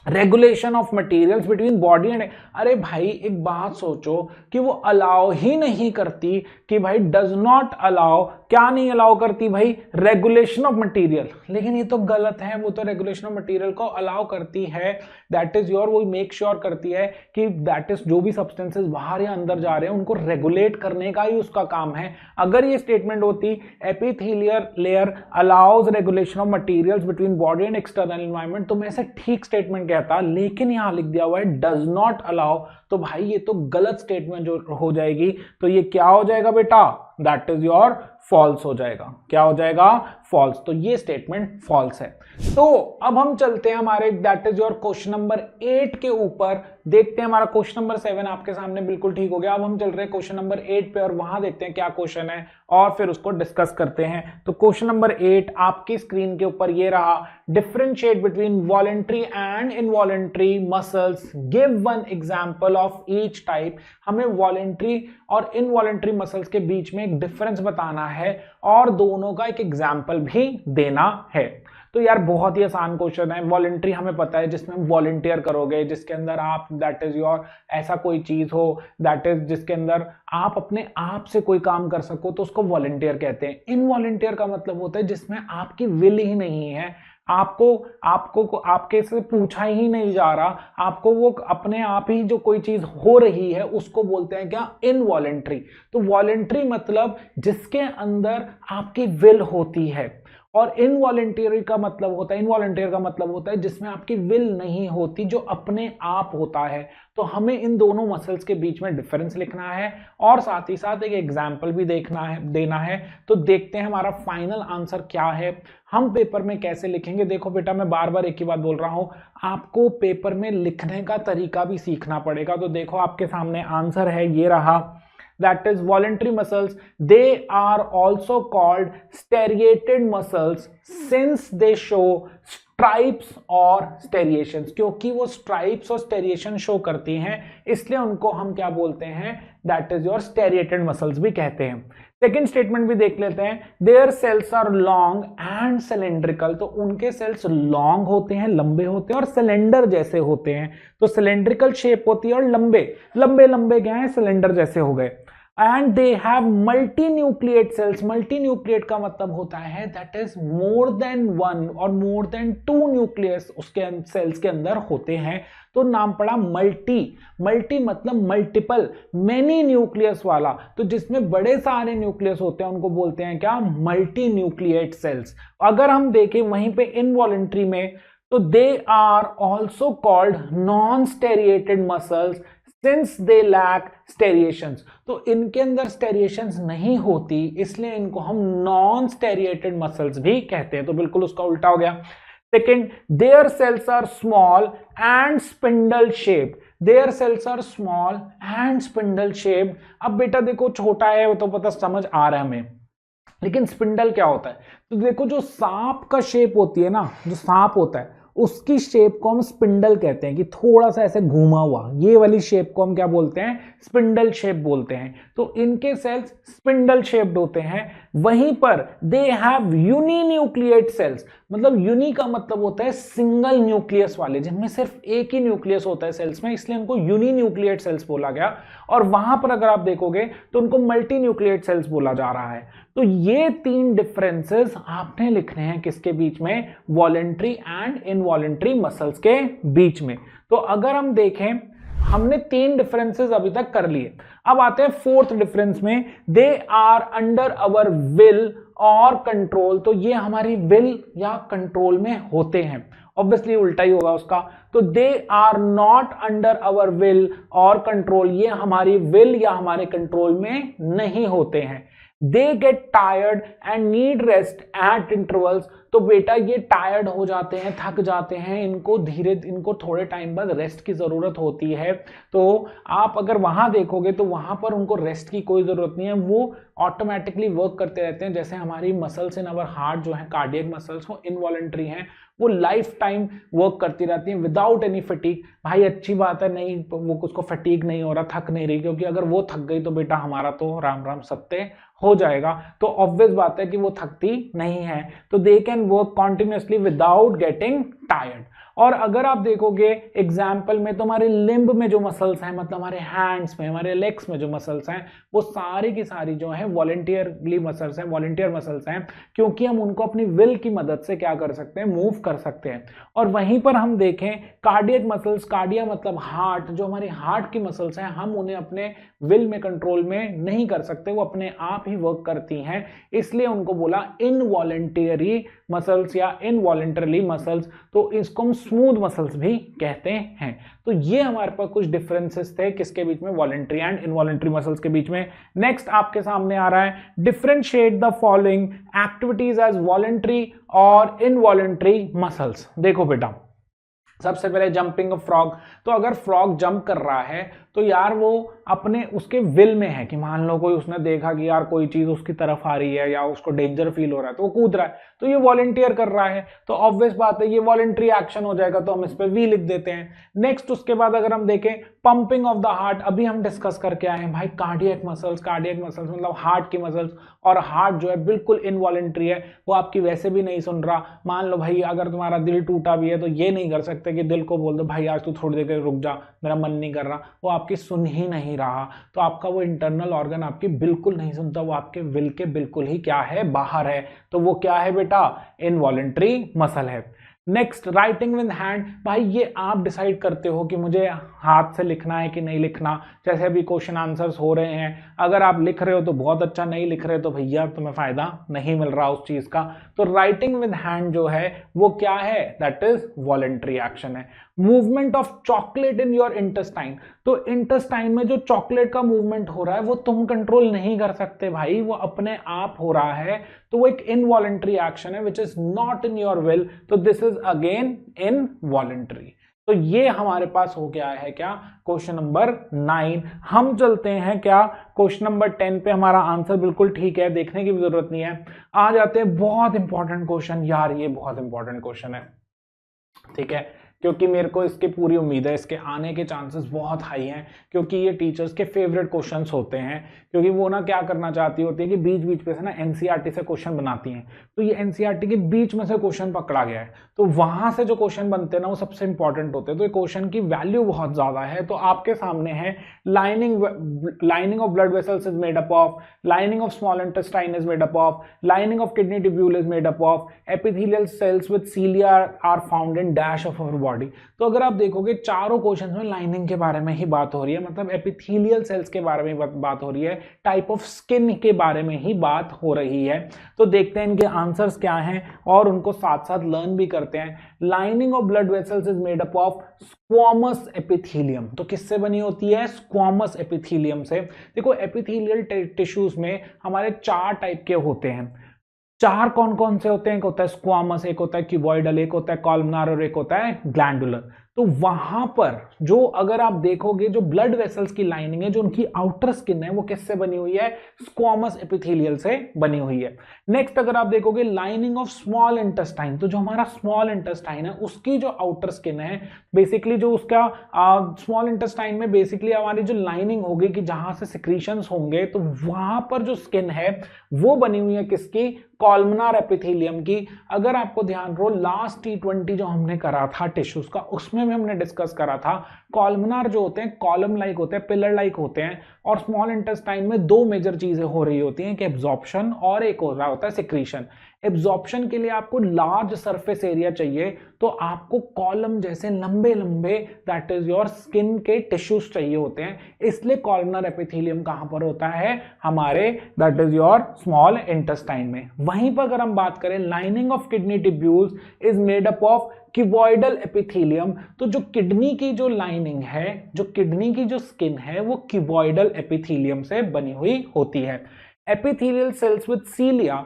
regulation of materials between body and, अरे भाई एक बात सोचो कि वो अलाउ ही नहीं करती कि भाई डज नॉट अलाउ, क्या नहीं अलाउ करती भाई, रेगुलेशन ऑफ मटेरियल। लेकिन ये तो गलत है, वो तो रेगुलेशन ऑफ मटेरियल को अलाउ करती है। दैट इज योर, वो मेक श्योर करती है कि दैट इज जो भी सब्सटेंसेस बाहर या अंदर जा रहे हैं उनको रेगुलेट करने का ही उसका काम है। अगर ये स्टेटमेंट होती epithelial layer allows regulation of materials between body and external environment, तो मैं ऐसे ठीक स्टेटमेंट कहता, लेकिन यहां लिख दिया हुआ है डज नॉट अलाउ, तो भाई ये तो गलत स्टेटमेंट जो हो जाएगी। तो ये क्या हो जाएगा बेटा, दैट इज योर फॉल्स हो जाएगा। क्या हो जाएगा, फॉल्स। तो ये स्टेटमेंट फॉल्स है। तो अब हम चलते हैं हमारे that is your question number 8 के ऊपर। देखते हैं, हमारा क्वेश्चन नंबर 7 आपके सामने बिल्कुल ठीक हो गया। अब हम चल रहे हैं क्वेश्चन नंबर 8 पे और वहां देखते हैं क्या क्वेश्चन है और फिर उसको डिस्कस करते हैं। तो क्वेश्चन नंबर 8 आपकी स्क्रीन के ऊपर ये रहा, differentiate between voluntary and involuntary muscles, give one example of each type. हमें वॉलेंट्री और इनवॉलेंट्री मसल्स के बीच में एक डिफरेंस बताना है और दोनों का एक एग्जाम्पल भी देना है। तो यार बहुत ही आसान क्वेश्चन है। वॉलेंट्री हमें पता है, जिसमें वॉलंटियर करोगे, जिसके अंदर आप दैट इज योर ऐसा कोई चीज हो दैट इज जिसके अंदर आप अपने आप से कोई काम कर सको, तो उसको वॉलंटियर कहते हैं। इनवॉलंटियर का मतलब होता है जिसमें आपकी विल ही नहीं है, आपको आपके से पूछा ही नहीं जा रहा, आपको वो अपने आप ही जो कोई चीज हो रही है उसको बोलते हैं क्या, इनवॉलंट्री। तो वॉलंट्री मतलब जिसके अंदर आपकी विल होती है, और इनवॉलंटियर का मतलब होता है जिसमें आपकी विल नहीं होती, जो अपने आप होता है। तो हमें इन दोनों मसल्स के बीच में डिफरेंस लिखना है और साथ ही साथ एक एग्जांपल भी देना है। तो देखते हैं हमारा फाइनल आंसर क्या है, हम पेपर में कैसे लिखेंगे। देखो बेटा, मैं बार बार एक ही बात बोल रहा हूं, आपको पेपर में लिखने का तरीका भी सीखना पड़ेगा। तो देखो आपके सामने आंसर है, ये रहा, that is voluntary muscles, they are also called striated muscles since they show stripes और striations। क्योंकि वो stripes और striations शो करती हैं, इसलिए उनको हम क्या बोलते हैं, that is your striated muscles भी कहते हैं। सेकेंड स्टेटमेंट भी देख लेते हैं, their cells are long and cylindrical। तो उनके सेल्स लॉन्ग होते हैं, लंबे होते हैं और सिलेंडर जैसे होते हैं। तो सिलेंड्रिकल शेप होती है और लंबे क्या है, सिलेंडर जैसे हो गए। And they have multinucleate cells. Multinucleate का मतलब होता है that is more than one और मोर देन टू न्यूक्लियस उसके सेल्स के अंदर होते हैं। तो नाम पड़ा मल्टी मतलब मल्टीपल, मेनी न्यूक्लियस वाला। तो जिसमें बड़े सारे न्यूक्लियस होते हैं उनको बोलते हैं क्या, मल्टी न्यूक्लिएट सेल्स। अगर हम देखें वहीं पे इनवॉलंटरी में, तो they are also called non striated muscles since they lack striations. तो इनके अंदर स्टेरिएशंस नहीं होती, इसलिए इनको हम नॉन स्टेरिएटेड मसल्स भी कहते हैं। तो बिल्कुल उसका उल्टा हो गया। Second, their cells are small and spindle shaped. Their cells are small and spindle shaped. अब बेटा देखो, छोटा है वो तो पता समझ आ रहा है हमें, लेकिन स्पिंडल क्या होता है। तो देखो जो सांप का शेप होती है ना, जो सांप होता है उसकी शेप को हम स्पिंडल कहते हैं, कि थोड़ा सा ऐसे घूमा हुआ, ये वाली शेप को हम क्या बोलते हैं, स्पिंडल शेप बोलते हैं। तो इनके सेल्स स्पिंडल शेप्ड होते हैं। वहीं पर दे हैव यूनिन्यूक्लिएट सेल्स। मतलब यूनि का मतलब होता है सिंगल न्यूक्लियस वाले, जिनमें सिर्फ एक ही न्यूक्लियस होता है सेल्स में, इसलिए उनको यूनिन्यूक्लिएट सेल्स बोला गया। और वहां पर अगर आप देखोगे तो उनको मल्टी न्यूक्लिएट सेल्स बोला जा रहा है। तो ये तीन डिफरेंसेस आपने लिखने हैं किसके बीच में, वॉलेंट्री एंड इनवॉलेंट्री मसल्स के बीच में। तो अगर हम देखें, हमने तीन डिफरेंसेस अभी तक कर लिए। अब आते हैं फोर्थ डिफरेंस में, they are under our will और कंट्रोल। तो ये हमारी विल या कंट्रोल में होते हैं। ऑब्वियसली उल्टा ही होगा उसका। तो they are not under our will और कंट्रोल, ये हमारी विल या हमारे कंट्रोल में नहीं होते हैं। They get tired and need rest at intervals, तो बेटा ये टायर्ड हो जाते हैं, थक जाते हैं, इनको थोड़े टाइम बाद रेस्ट की जरूरत होती है। तो आप अगर वहां देखोगे तो वहां पर उनको रेस्ट की कोई जरूरत नहीं है, वो ऑटोमेटिकली वर्क करते रहते हैं। जैसे हमारी मसल्स इन अवर हार्ट जो है कार्डियक मसल्स, वो इनवॉलेंट्री हैं, वो लाइफ टाइम वर्क करती रहती हैं विदाउट एनी फटीग। भाई अच्छी बात है, नहीं वो उसको फटीग नहीं हो रहा, थक नहीं रही, क्योंकि अगर वो थक गई तो बेटा हमारा तो राम राम सत्य हो जाएगा। तो ऑब्वियस बात है कि वो थकती नहीं है। तो they can work continuously without getting tired. और अगर आप देखोगे एग्जाम्पल में तो हमारे लिम्ब में जो मसल्स हैं, मतलब हमारे हैंड्स में, हमारे लेग्स में जो मसल्स हैं, वो सारी की सारी जो है वॉलंटियरली मसल्स हैं, वॉलंटियर मसल्स हैं, क्योंकि हम उनको अपनी विल की मदद से क्या कर सकते हैं, मूव कर सकते हैं। और वहीं पर हम देखें कार्डियक मसल्स, कार्डिया मतलब हार्ट, जो हमारी हार्ट की मसल्स हैं, हम उन्हें अपने विल में कंट्रोल में नहीं कर सकते, वो अपने आप ही वर्क करती हैं, इसलिए उनको बोला इनवॉलंटरी मसल्स या इनवॉलंटरली मसल्स। तो इसको हम स्मूथ मसल्स भी कहते हैं। तो ये हमारे पास कुछ डिफरेंसेस थे किसके बीच में, वॉलंटरी एंड इनवॉलंटरी मसल्स के बीच में। नेक्स्ट आपके सामने आ रहा है differentiate the following activities as voluntary और इनवॉलंटरी मसल्स। देखो बेटा, सबसे पहले जंपिंग ऑफ फ्रॉग, तो अगर फ्रॉग जंप कर रहा है तो यार वो अपने उसके विल में है कि मान लो कोई उसने देखा कि यार कोई चीज उसकी तरफ आ रही है या उसको डेंजर फील हो रहा है तो वो कूद रहा है, तो ये वॉलंटियर कर रहा है, तो ऑब्वियस बात है ये वॉलंटरी एक्शन हो जाएगा, तो हम इस पे वी लिख देते हैं। नेक्स्ट उसके बाद अगर हम देखें पंपिंग ऑफ द हार्ट, अभी हम डिस्कस करके आए हैं भाई कार्डियक मसल्स मतलब हार्ट की मसल्स, और हार्ट जो है बिल्कुल इनवॉलंटरी है, वो आपकी वैसे भी नहीं सुन रहा। मान लो भाई अगर तुम्हारा दिल टूटा भी है तो ये नहीं कर सकते कि दिल को बोल दो भाई आज तू थोड़ी देर रुक जा, मेरा मन नहीं कर रहा, वो आपकी सुन ही नहीं रहा। तो आपका वो इंटरनल ऑर्गन आपकी बिल्कुल नहीं सुनता, वो आपके विल के बिल्कुल ही क्या है, बाहर है। तो वो क्या है बेटा, इनवॉलंटरी मसल है। नेक्स्ट राइटिंग विद हैंड, भाई ये आप डिसाइड करते हो कि मुझे हाथ से लिखना है कि नहीं लिखना। जैसे अभी क्वेश्चन आंसर्स हो रहे हैं, अगर आप लिख रहे हो तो बहुत अच्छा, नहीं लिख रहे तो भैया तुम्हें फायदा नहीं मिल रहा उस चीज का। तो राइटिंग विद हैंड जो है वो क्या है, दैट इज वॉलंटरी एक्शन है। Movement of chocolate in your intestine, तो इंटेस्टाइन में जो चॉकलेट का मूवमेंट हो रहा है वो तुम कंट्रोल नहीं कर सकते भाई, वो अपने आप हो रहा है, तो वो एक इनवॉलंटरी एक्शन है which is not in your will, तो दिस इज अगेन इनवॉलंटरी। तो ये हमारे पास हो गया है क्या, क्वेश्चन नंबर 9। हम चलते हैं क्या क्वेश्चन नंबर 10 पे, हमारा आंसर बिल्कुल ठीक है, देखने की भी जरूरत नहीं है। आ जाते हैं बहुत इंपॉर्टेंट क्वेश्चन, यार ये बहुत इंपॉर्टेंट क्वेश्चन है, ठीक है, क्योंकि मेरे को इसकी पूरी उम्मीद है, इसके आने के चांसेस बहुत हाई हैं, क्योंकि ये टीचर्स के फेवरेट क्वेश्चंस होते हैं, क्योंकि वो ना क्या करना चाहती होती है कि बीच बीच पे से ना एनसीईआरटी से क्वेश्चन बनाती हैं, तो ये एनसीईआरटी के बीच में से क्वेश्चन पकड़ा गया है, तो वहां से जो क्वेश्चन बनते हैं ना वो सबसे इंपॉर्टेंट होते हैं, तो ये क्वेश्चन की वैल्यू बहुत ज्यादा है। तो आपके सामने है lining of blood vessels is made up of, lining of small intestine is made up of, lining of kidney tubule is made up of, epithelial cells with cilia are found in dash of our body. तो अगर आप देखोगे चारों question में lining के बारे में ही बात हो रही है, मतलब एपिथेलियल सेल्स के बारे में बात हो रही है, टाइप ऑफ स्किन के बारे में ही बात हो रही है। तो देखते हैं इनके आंसर्स क्या हैं और उनको साथ साथ लर्न भी करते हैं। Lining of blood vessels is made up of squamous epithelium, तो किससे बनी होती है, स्क्वामस एपिथेलियम से। देखो एपिथेलियल टिश्यूज में हमारे 4 टाइप के होते हैं, 4 कौन कौन से होते हैं, एक होता है स्क्वामस, एक होता है क्यूबॉइडल, एक होता है कॉलमनार और एक होता है ग्लैंडुलर। तो वहां पर जो अगर आप देखोगे जो ब्लड वेसल्स की लाइनिंग है, जो उनकी आउटर स्किन है, वो किससे बनी हुई है, स्क्वामस एपिथेलियल से बनी हुई है। नेक्स्ट अगर आप देखोगे लाइनिंग ऑफ स्मॉल इंटेस्टाइन, तो जो हमारा स्मॉल इंटेस्टाइन है उसकी जो आउटर स्किन है, बेसिकली जो उसका स्मॉल इंटेस्टाइन में बेसिकली हमारी जो लाइनिंग होगी कि जहां से सिक्रीशंस होंगे, तो वहां पर जो स्किन है वो बनी हुई है किसकी, कॉलमनार एपिथेलियम की। अगर आपको ध्यान रहो लास्ट T20 जो हमने करा था टिश्यूज का, उसमें भी हमने डिस्कस करा था कॉलमनार जो होते हैं कॉलम लाइक होते हैं, पिलर लाइक होते हैं, और स्मॉल इंटेस्टाइन में 2 मेजर चीजें हो रही होती हैं कि एब्जॉर्प्शन और एक हो रहा होता है सिक्रीशन। एब्जॉर्प्शन के लिए आपको लार्ज सरफेस एरिया चाहिए, तो आपको कॉलम जैसे लंबे लंबे दैट इज योर स्किन के टिश्यूज चाहिए होते हैं। इसलिए कॉलमनर एपिथेलियम कहां पर होता है, हमारे that is your small intestine में। वहीं पर अगर हम बात करें lining of kidney tubules is made up of cuboidal epithelium, तो जो किडनी की जो लाइनिंग है, जो किडनी की जो स्किन है, वो क्यूबॉइडल एपिथेलियम से बनी हुई होती है। epithelial cells with cilia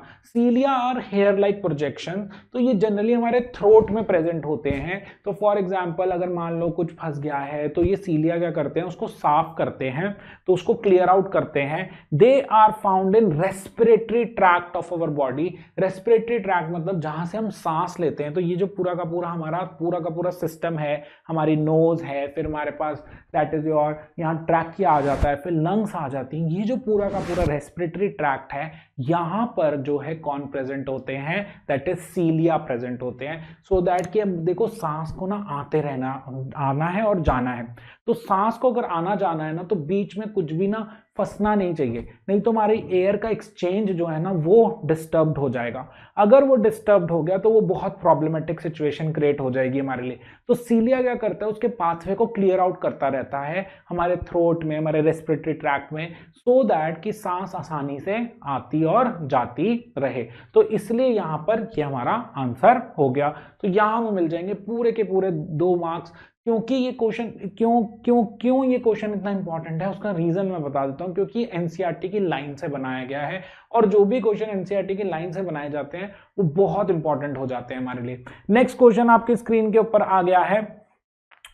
are hair like projection, तो ये जनरली हमारे थ्रोट में प्रेजेंट होते हैं। तो फॉर एग्जांपल अगर मान लो कुछ फंस गया है तो ये सीलिया क्या करते हैं, उसको साफ करते हैं, तो उसको क्लियर आउट करते हैं। They are found in respiratory tract of our body. Respiratory tract मतलब जहां से हम सांस लेते हैं, तो ये जो पूरा का पूरा सिस्टम है, हमारी नोज है, फिर हमारे पास दैट इज योर यहाँ ट्रैकिया आ जाता है, फिर लंग्स आ जाती हैं, ये जो पूरा का पूरा रेस्पिरेटरी ट्रैक्ट है, यहां पर जो है कौन प्रेजेंट होते हैं, दैट इज सीलिया प्रेजेंट होते हैं। सो दैट कि अब देखो सांस को ना आते रहना, आना है और जाना है, तो सांस को अगर आना जाना है ना, तो बीच में कुछ भी ना फंसना नहीं चाहिए, नहीं तो हमारी एयर का एक्सचेंज जो है ना वो डिस्टर्ब्ड हो जाएगा। अगर वो डिस्टर्ब्ड हो गया तो वो बहुत प्रॉब्लमेटिक सिचुएशन क्रिएट हो जाएगी हमारे लिए। तो सीलिया क्या करता है, उसके पाथवे को क्लियर आउट करता रहता है हमारे थ्रोट में, हमारे रेस्पिरेटरी ट्रैक्ट में, सो दैट कि सांस आसानी से आती और जाती रहे। तो इसलिए यहां पर ये हमारा आंसर हो गया। तो यहां हमें मिल जाएंगे पूरे के पूरे 2 मार्क्स। क्योंकि ये क्वेश्चन क्यों ये क्वेश्चन इतना इंपॉर्टेंट है, उसका रीजन मैं बता देता हूं। क्योंकि एनसीईआरटी की लाइन से बनाया गया है, और जो भी क्वेश्चन एनसीईआरटी की लाइन से बनाए जाते हैं वो बहुत इंपॉर्टेंट हो जाते हैं हमारे लिए। नेक्स्ट क्वेश्चन आपकी स्क्रीन के ऊपर आ गया है,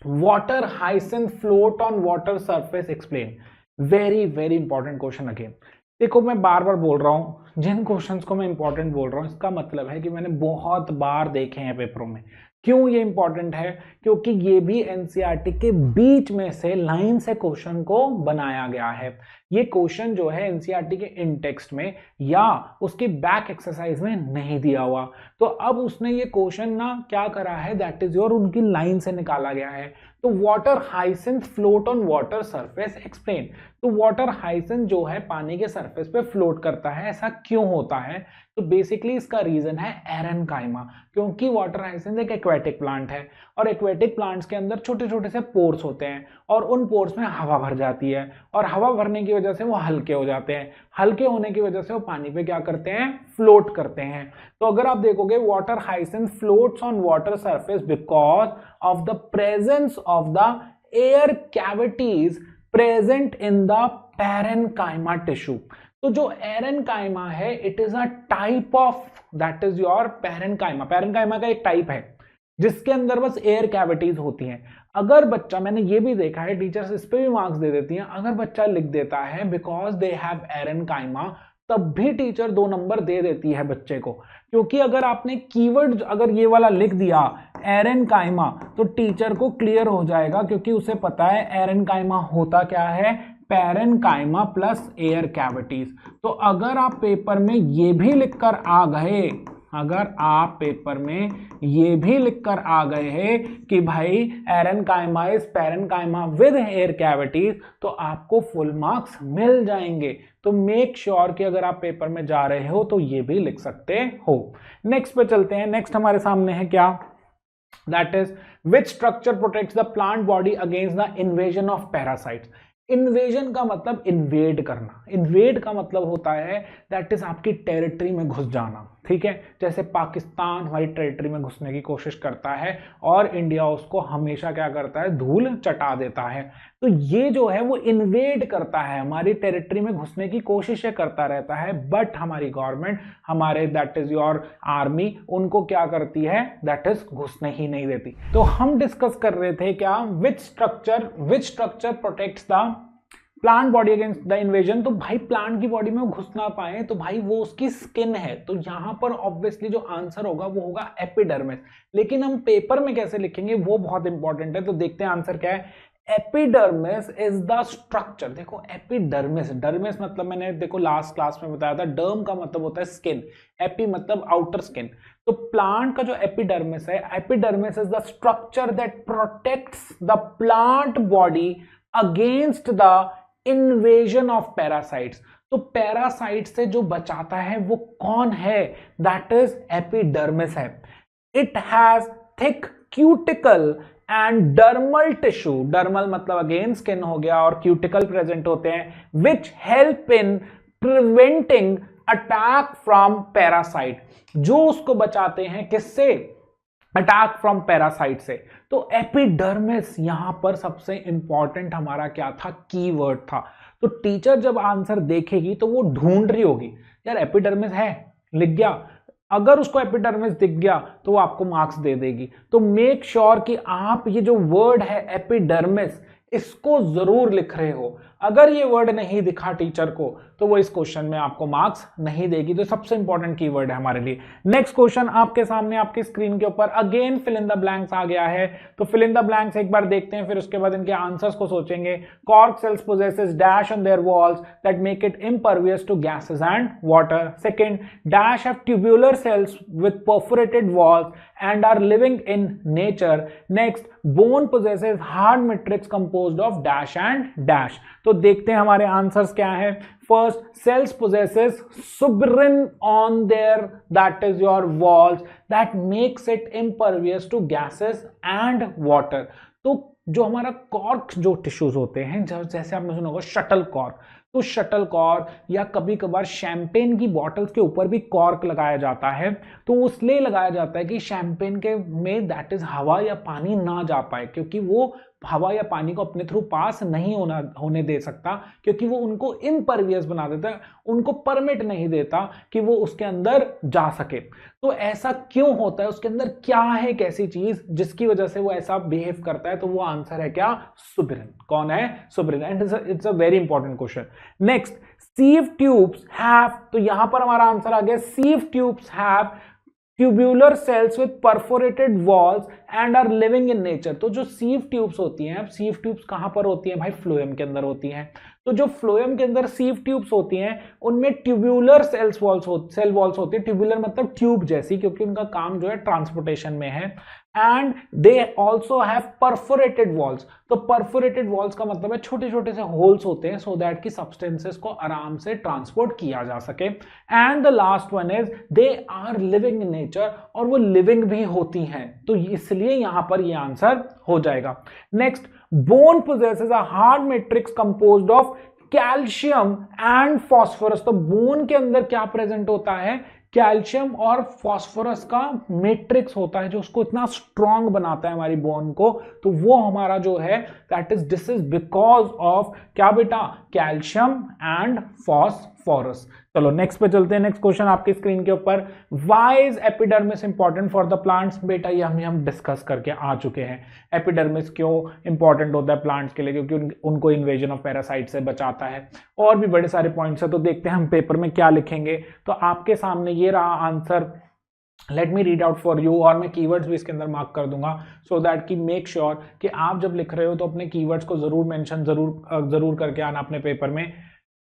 water hyacinth float on water surface explain. Very very important question again. देखो मैं बार बार बोल रहा हूं, जिन क्वेश्चंस को मैं इंपॉर्टेंट बोल रहा हूं इसका मतलब है कि मैंने बहुत बार देखे हैं पेपरों में। क्यों ये इंपॉर्टेंट है, क्योंकि ये भी एनसीईआरटी के बीच में से लाइन से क्वेश्चन को बनाया गया है। ये क्वेश्चन जो है एनसीईआरटी के इन टेक्स्ट में या उसके बैक एक्सरसाइज में नहीं दिया हुआ, तो अब उसने ये क्वेश्चन ना क्या करा है, दैट इज योर उनकी लाइन से निकाला गया है। तो water hyacinth float on water surface explain. तो वाटर हाइसिंथ जो है पानी के सरफेस पे फ्लोट करता है, ऐसा क्यों होता है? तो बेसिकली इसका रीजन है एरेनकाइमा, क्योंकि वाटर हाइसिंथ एक एक्वेटिक प्लांट है, और एक्वेटिक प्लांट्स के अंदर छोटे छोटे से पोर्स होते हैं, और उन पोर्स में हवा भर जाती है, और हवा भरने की वजह से वो हल्के हो जाते हैं। हल्के होने की वजह से वो पानी पे क्या करते हैं, फ्लोट करते हैं। तो अगर आप देखोगे water hyacinth floats on water surface because of the presence of the air cavities present in the parenchyma tissue. तो जो एरेनकाइमा है it is a type of that is your parenchyma. Parenchyma का एक टाइप है जिसके अंदर बस air cavities होती हैं। अगर बच्चा, मैंने ये भी देखा है टीचर्स इस पे भी मार्क्स दे देती हैं, अगर बच्चा लिख देता है बिकॉज दे हैव एरेनकाइमा, तब भी टीचर 2 नंबर दे देती है बच्चे को। क्योंकि अगर आपने कीवर्ड अगर ये वाला लिख दिया एरेनकाइमा, तो टीचर को क्लियर हो जाएगा, क्योंकि उसे पता है एरेनकाइमा होता क्या है, पैरेन्काइमा प्लस एयर कैविटीज। तो अगर आप पेपर में ये भी लिखकर आ गए, अगर आप पेपर में ये भी लिखकर आ गए हैं कि भाई aerenchyma is parenchyma with air cavities, तो आपको फुल मार्क्स मिल जाएंगे। तो मेक श्योर कि अगर आप पेपर में जा रहे हो तो ये भी लिख सकते हो। नेक्स्ट पे चलते हैं। नेक्स्ट हमारे सामने है क्या, that is which structure protects the plant body against the invasion of parasites. Invasion का मतलब इन्वेड करना, इन्वेड का मतलब होता है दैट इज आपकी टेरिटरी में घुस जाना, ठीक है। जैसे पाकिस्तान हमारी टेरिटरी में घुसने की कोशिश करता है और इंडिया उसको हमेशा क्या करता है, धूल चटा देता है। तो ये जो है वो इन्वेड करता है, हमारी टेरिटरी में घुसने की कोशिशें करता रहता है, बट हमारी गवर्नमेंट, हमारे दैट इज योर आर्मी, उनको क्या करती है, दैट इज घुसने ही नहीं देती। तो हम डिस्कस कर रहे थे क्या, which structure protects the plant body against the invasion. तो भाई प्लांट की बॉडी में वो घुस ना पाए, तो भाई वो उसकी स्किन है। तो यहां पर ऑब्वियसली जो आंसर होगा वो होगा एपिडर्मिस। लेकिन हम पेपर में कैसे लिखेंगे वो बहुत इंपॉर्टेंट है। तो देखते हैं आंसर क्या है। Epidermis is the structure. देखो एपिडर्मिस, डर्मिस मतलब मैंने देखो लास्ट क्लास में बताया था, डर्म का मतलब होता है स्किन, एपी मतलब आउटर स्किन। तो प्लांट का जो एपिडर्मिस है, epidermis is the structure that protects the plant body against the invasion of parasites. तो पैरासाइट से जो बचाता है वो कौन है? दैट इज एपिडर्मिस है। It has thick cuticle and dermal tissue, dermal मतलब अगेन स्किन हो गया, और क्यूटिकल प्रेजेंट होते हैं, which help in preventing attack from parasite, जो उसको बचाते हैं किससे? अटैक फ्रॉम पैरासाइट से। तो एपिडर्मिस यहां पर सबसे इंपॉर्टेंट हमारा क्या था? कीवर्ड था। तो टीचर जब आंसर देखेगी तो वो ढूंढ रही होगी यार एपिडर्मिस है, लिख गया। अगर उसको एपिडर्मिस दिख गया तो वो आपको मार्क्स दे देगी। तो मेक श्योर कि आप ये जो वर्ड है एपिडर्मिस, इसको जरूर लिख रहे हो। अगर ये वर्ड नहीं दिखा टीचर को तो वो इस क्वेश्चन में आपको मार्क्स नहीं देगी। तो सबसे इंपॉर्टेंट कीवर्ड है हमारे लिए। नेक्स्ट क्वेश्चन आपके सामने आपकी स्क्रीन के ऊपर again fill in the blanks आ गया है। तो फिल इन द ब्लैंक्स एक बार देखते हैं, फिर उसके बाद इनके आंसर्स को सोचेंगे। Cork cells possesses dash on their walls that make it impervious to gases and water. Second, dash have tubular cells with perforated walls and are living in nature. Next, bone possesses hard matrix composed of dash and dash. तो देखते हैं हमारे answers क्या है। First, cells possesses suberin on their that is your walls that makes it impervious to gases and water. तो जो हमारा cork जो टिश्यूज होते हैं, जैसे आपने सुना होगा शटल कॉर्क, तो शटल कॉर्क या कभी कभार शैंपेन की बॉटल्स के ऊपर भी कॉर्क लगाया जाता है। तो इसलिए लगाया जाता है कि शैंपेन के में दैट इज हवा या पानी ना जा पाए, क्योंकि वो हवा या पानी को अपने थ्रू पास नहीं होने दे सकता, क्योंकि वो उनको इम्परवियस बना देता है, उनको परमिट नहीं देता कि वो उसके अंदर जा सके। तो ऐसा क्यों होता है? उसके अंदर क्या है एक ऐसी चीज जिसकी वजह से वो ऐसा बिहेव करता है? तो वो आंसर है क्या? सुबरिन। कौन है? Suberin. And it's a very important question. Next, sieve tubes have, तो यहां पर हमारा आंसर आ गया, sieve tubes have tubular cells with perforated walls and are living in nature. तो जो सीव ट्यूब्स होती हैं, अब सीव ट्यूब्स कहां पर होती हैं भाई? फ्लोएम के अंदर होती हैं। तो जो फ्लोएम के अंदर सीव ट्यूब्स होती हैं उनमें ट्यूब्यूलर सेल वॉल्स होती है। ट्यूब्यूलर मतलब ट्यूब जैसी, क्योंकि उनका काम जो है ट्रांसपोर्टेशन में है। And they also have perforated walls. तो परफोरेटेड वॉल्स का मतलब है छोटे छोटे से होल्स होते हैं, सो दैट की सब्सटेंसेस को आराम से ट्रांसपोर्ट किया जा सके। And the last one is they are living in nature, और वो लिविंग भी होती हैं, तो इसलिए यहां पर ये आंसर हो जाएगा। Next, bone possesses a hard matrix composed of calcium and phosphorus. तो बोन के अंदर क्या प्रेजेंट होता है? कैल्शियम और फास्फोरस का मैट्रिक्स होता है, जो उसको इतना स्ट्रॉन्ग बनाता है हमारी बोन को। तो वो हमारा जो है that is this is because of क्या बेटा? Calcium and phosphorus. चलो नेक्स्ट पे चलते हैं। नेक्स्ट क्वेश्चन आपकी स्क्रीन के ऊपर, why is epidermis important for the plants? बेटा ये हम डिस्कस करके आ चुके हैं। एपिडर्मिस क्यों इंपॉर्टेंट होता है प्लांट्स के लिए? क्योंकि उनको इन्वेजन ऑफ पैरासाइट से बचाता है। और भी बड़े सारे पॉइंट्स है, तो देखते हैं हम पेपर में क्या लिखेंगे। तो आपके सामने ये रहा answer, let me read out for you, और मैं कीवर्ड्स भी इसके अंदर मार्क कर दूंगा, सो दैट कि मेक श्योर कि आप जब लिख रहे हो तो अपने कीवर्ड्स को जरूर मेंशन जरूर करके आना अपने पेपर में।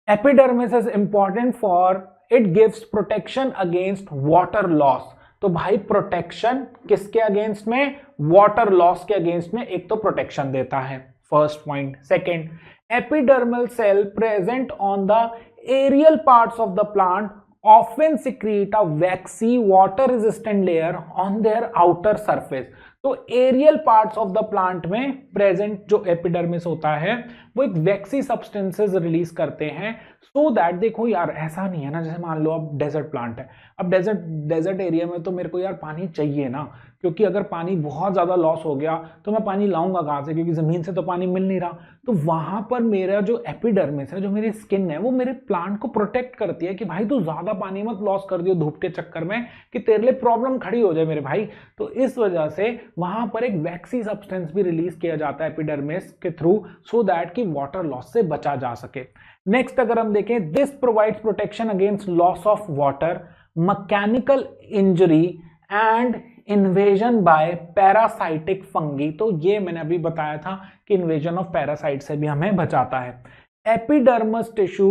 Epidermis is important for it gives protection against water loss. तो भाई प्रोटेक्शन किसके अगेंस्ट में? वाटर लॉस के अगेंस्ट में एक तो प्रोटेक्शन देता है, first point. Second, epidermal cell present on the aerial parts of the plant often secrete a waxy water resistant layer on their outer surface। तो aerial parts of the plant में present जो epidermis होता है वो एक वैक्सी substances release करते हैं, so that देखो यार ऐसा नहीं है ना, जैसे मान लो अब डेजर्ट प्लांट है, अब डेजर्ट एरिया में तो मेरे को यार पानी चाहिए ना, क्योंकि अगर पानी बहुत ज़्यादा लॉस हो गया तो मैं पानी लाऊंगा कहाँ से, क्योंकि ज़मीन से तो पानी मिल नहीं रहा। तो वहाँ पर मेरा जो एपिडर्मिस है, जो मेरी स्किन है, वो मेरे प्लांट को प्रोटेक्ट करती है कि भाई तू ज़्यादा पानी मत लॉस कर दियो धूप के चक्कर में कि तेरे लिए प्रॉब्लम खड़ी हो जाए मेरे भाई। तो इस वजह से वहाँ पर एक वैक्सी सब्सटेंस भी रिलीज किया जाता है एपिडर्मिस के थ्रू, सो दैट कि वाटर लॉस से बचा जा सके। नेक्स्ट अगर हम देखें, this provides protection against loss of water, mechanical injury and invasion by parasitic fungi. तो ये मैंने अभी बताया था कि इन्वेजन ऑफ पैरासाइट से भी हमें बचाता है। Epidermis tissue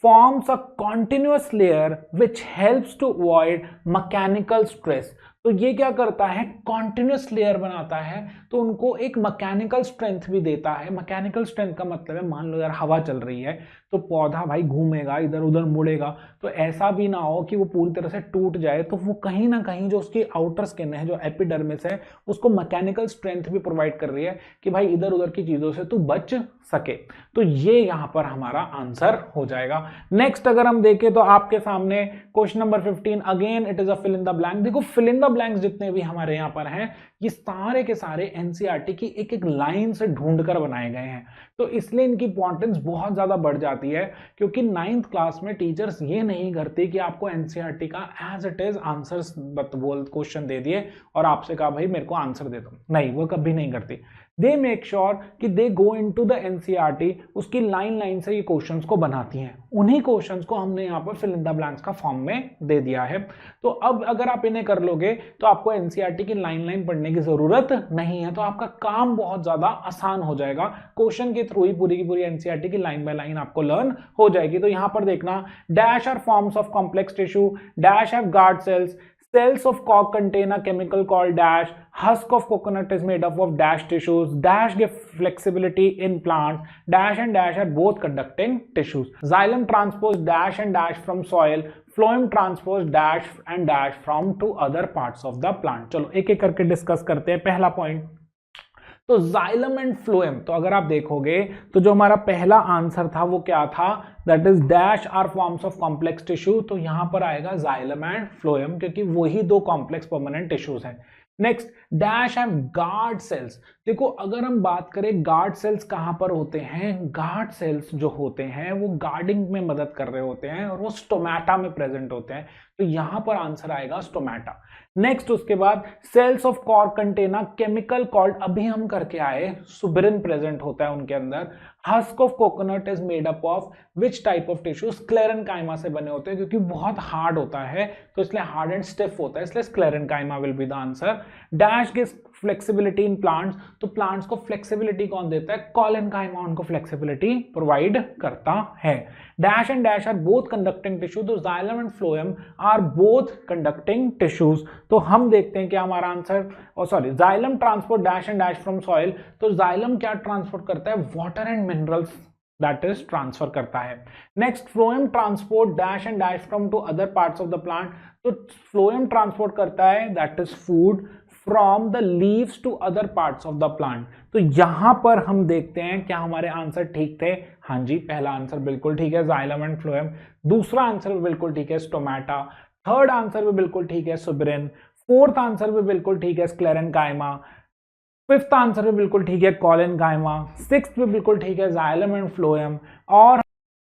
forms a continuous layer which helps to avoid mechanical stress. तो ये क्या करता है, कॉन्टिन्यूस लेयर बनाता है, तो उनको एक मैकेनिकल स्ट्रेंथ भी देता है। मैकेनिकल स्ट्रेंथ का मतलब है, मान लो यार हवा चल रही है तो पौधा भाई घूमेगा, इधर उधर मुड़ेगा, तो ऐसा भी ना हो कि वो पूरी तरह से टूट जाए, तो वो कहीं ना कहीं जो उसकी आउटर स्किन है, जो एपिडर्मिस है, उसको मैकेनिकल स्ट्रेंथ भी प्रोवाइड कर रही है कि भाई इधर उधर की चीजों से तू बच सके। तो ये यहां पर हमारा आंसर हो जाएगा। नेक्स्ट अगर हम देखें तो आपके सामने question number 15, again it is a fill in the blank. देखो फिल इन द ब्लैंक्स जितने भी हमारे यहां पर हैं, ये सारे के सारे एनसीईआरटी की एक एक लाइन से ढूंढकर बनाए गए हैं, तो इसलिए इनकी इंपॉर्टेंस बहुत ज्यादा बढ़ जाती है, क्योंकि 9th क्लास में टीचर्स ये नहीं करते कि आपको एनसीईआरटी का एज इट इज आंसर्स बोल क्वेश्चन दे दिए और आपसे कहा भाई मेरे को आंसर दे दो, नहीं, वो कभी नहीं करती। दे मेक श्योर कि दे गो इनटू द एनसीईआरटी, उसकी लाइन लाइन से ये क्वेश्चंस को बनाती हैं। उन्हीं क्वेश्चंस को हमने यहाँ पर फिल इन द ब्लैंक्स का फॉर्म में दे दिया है। तो अब अगर आप इन्हें कर लोगे तो आपको एनसीईआरटी की लाइन लाइन पढ़ने की जरूरत नहीं है, तो आपका काम बहुत ज्यादा आसान हो जाएगा। क्वेश्चन के थ्रू ही पूरी की पूरी एनसीईआरटी की लाइन बाय लाइन आपको लर्न हो जाएगी। तो यहां पर देखना, dash are forms of complex tissue, dash have guard cells, cells of cock contain a chemical called dash, husk of coconut is made up of dash tissues, dash give flexibility in plants, dash and dash are both conducting tissues, xylem transpose dash and dash from soil, phloem transpose dash and dash from to other parts of the plant। चलो एक एक करके discuss करते हैं। पहला point तो xylem and phloem, तो अगर आप देखोगे तो जो हमारा पहला आंसर था वो क्या था, that is dash are forms of complex tissue, तो यहां पर आएगा जाइलम एंड फ्लोएम, क्योंकि वही दो कॉम्प्लेक्स परमानेंट टिश्यूज हैं। Next, dash have guard sales. देखो अगर हम बात करें गार्ड सेल्स कहां पर होते हैं, गार्ड सेल्स जो होते हैं वो गार्डिंग में मदद कर रहे होते हैं और वो स्टोमेटा में प्रेजेंट होते हैं, तो यहां पर आंसर आएगा स्टोमेटा। नेक्स्ट उसके बाद cells of cork contain a chemical called, अभी हम करके आए, सुबरिन प्रेजेंट होता है उनके अंदर। Husk of coconut is made up of which type of tissue, sclerenchyma से बने होते हैं, क्योंकि बहुत हार्ड होता है तो इसलिए हार्ड एंड स्टिफ होता है, इसलिए sclerenchyma will be the answer. Dash gives flexibility in plants, तो प्लांट्स को फ्लेक्सिबिलिटी कौन देता है, कॉलेनकाइमा उनको फ्लेक्सिबिलिटी प्रोवाइड करता है। Dash and dash are both conducting tissue, तो xylem and phloem are both conducting tissues. तो हम देखते हैं क्या हमारा आंसर, और sorry, xylem transport dash and dash from soil, तो जाइलम क्या ट्रांसपोर्ट करता है, water and minerals that is transfer करता है। Next, phloem transport dash and dash from to other parts of the plant, तो फ्लोएम ट्रांसपोर्ट करता है that is food from the leaves to other parts of the plant. तो यहां पर हम देखते हैं क्या हमारे आंसर ठीक थे, हाँ जी, पहला आंसर बिल्कुल ठीक है, जाइलम एंड फ्लोएम। दूसरा आंसर भी बिल्कुल ठीक है, स्टोमेटा। थर्ड आंसर भी बिल्कुल ठीक है, सुबरिन। फोर्थ आंसर भी बिल्कुल ठीक है, स्क्लेरेनकाइमा। फिफ्थ आंसर भी बिल्कुल ठीक है, कॉलेनकाइमा। सिक्स्थ भी बिल्कुल ठीक है, जाइलम एंड फ्लोएम। और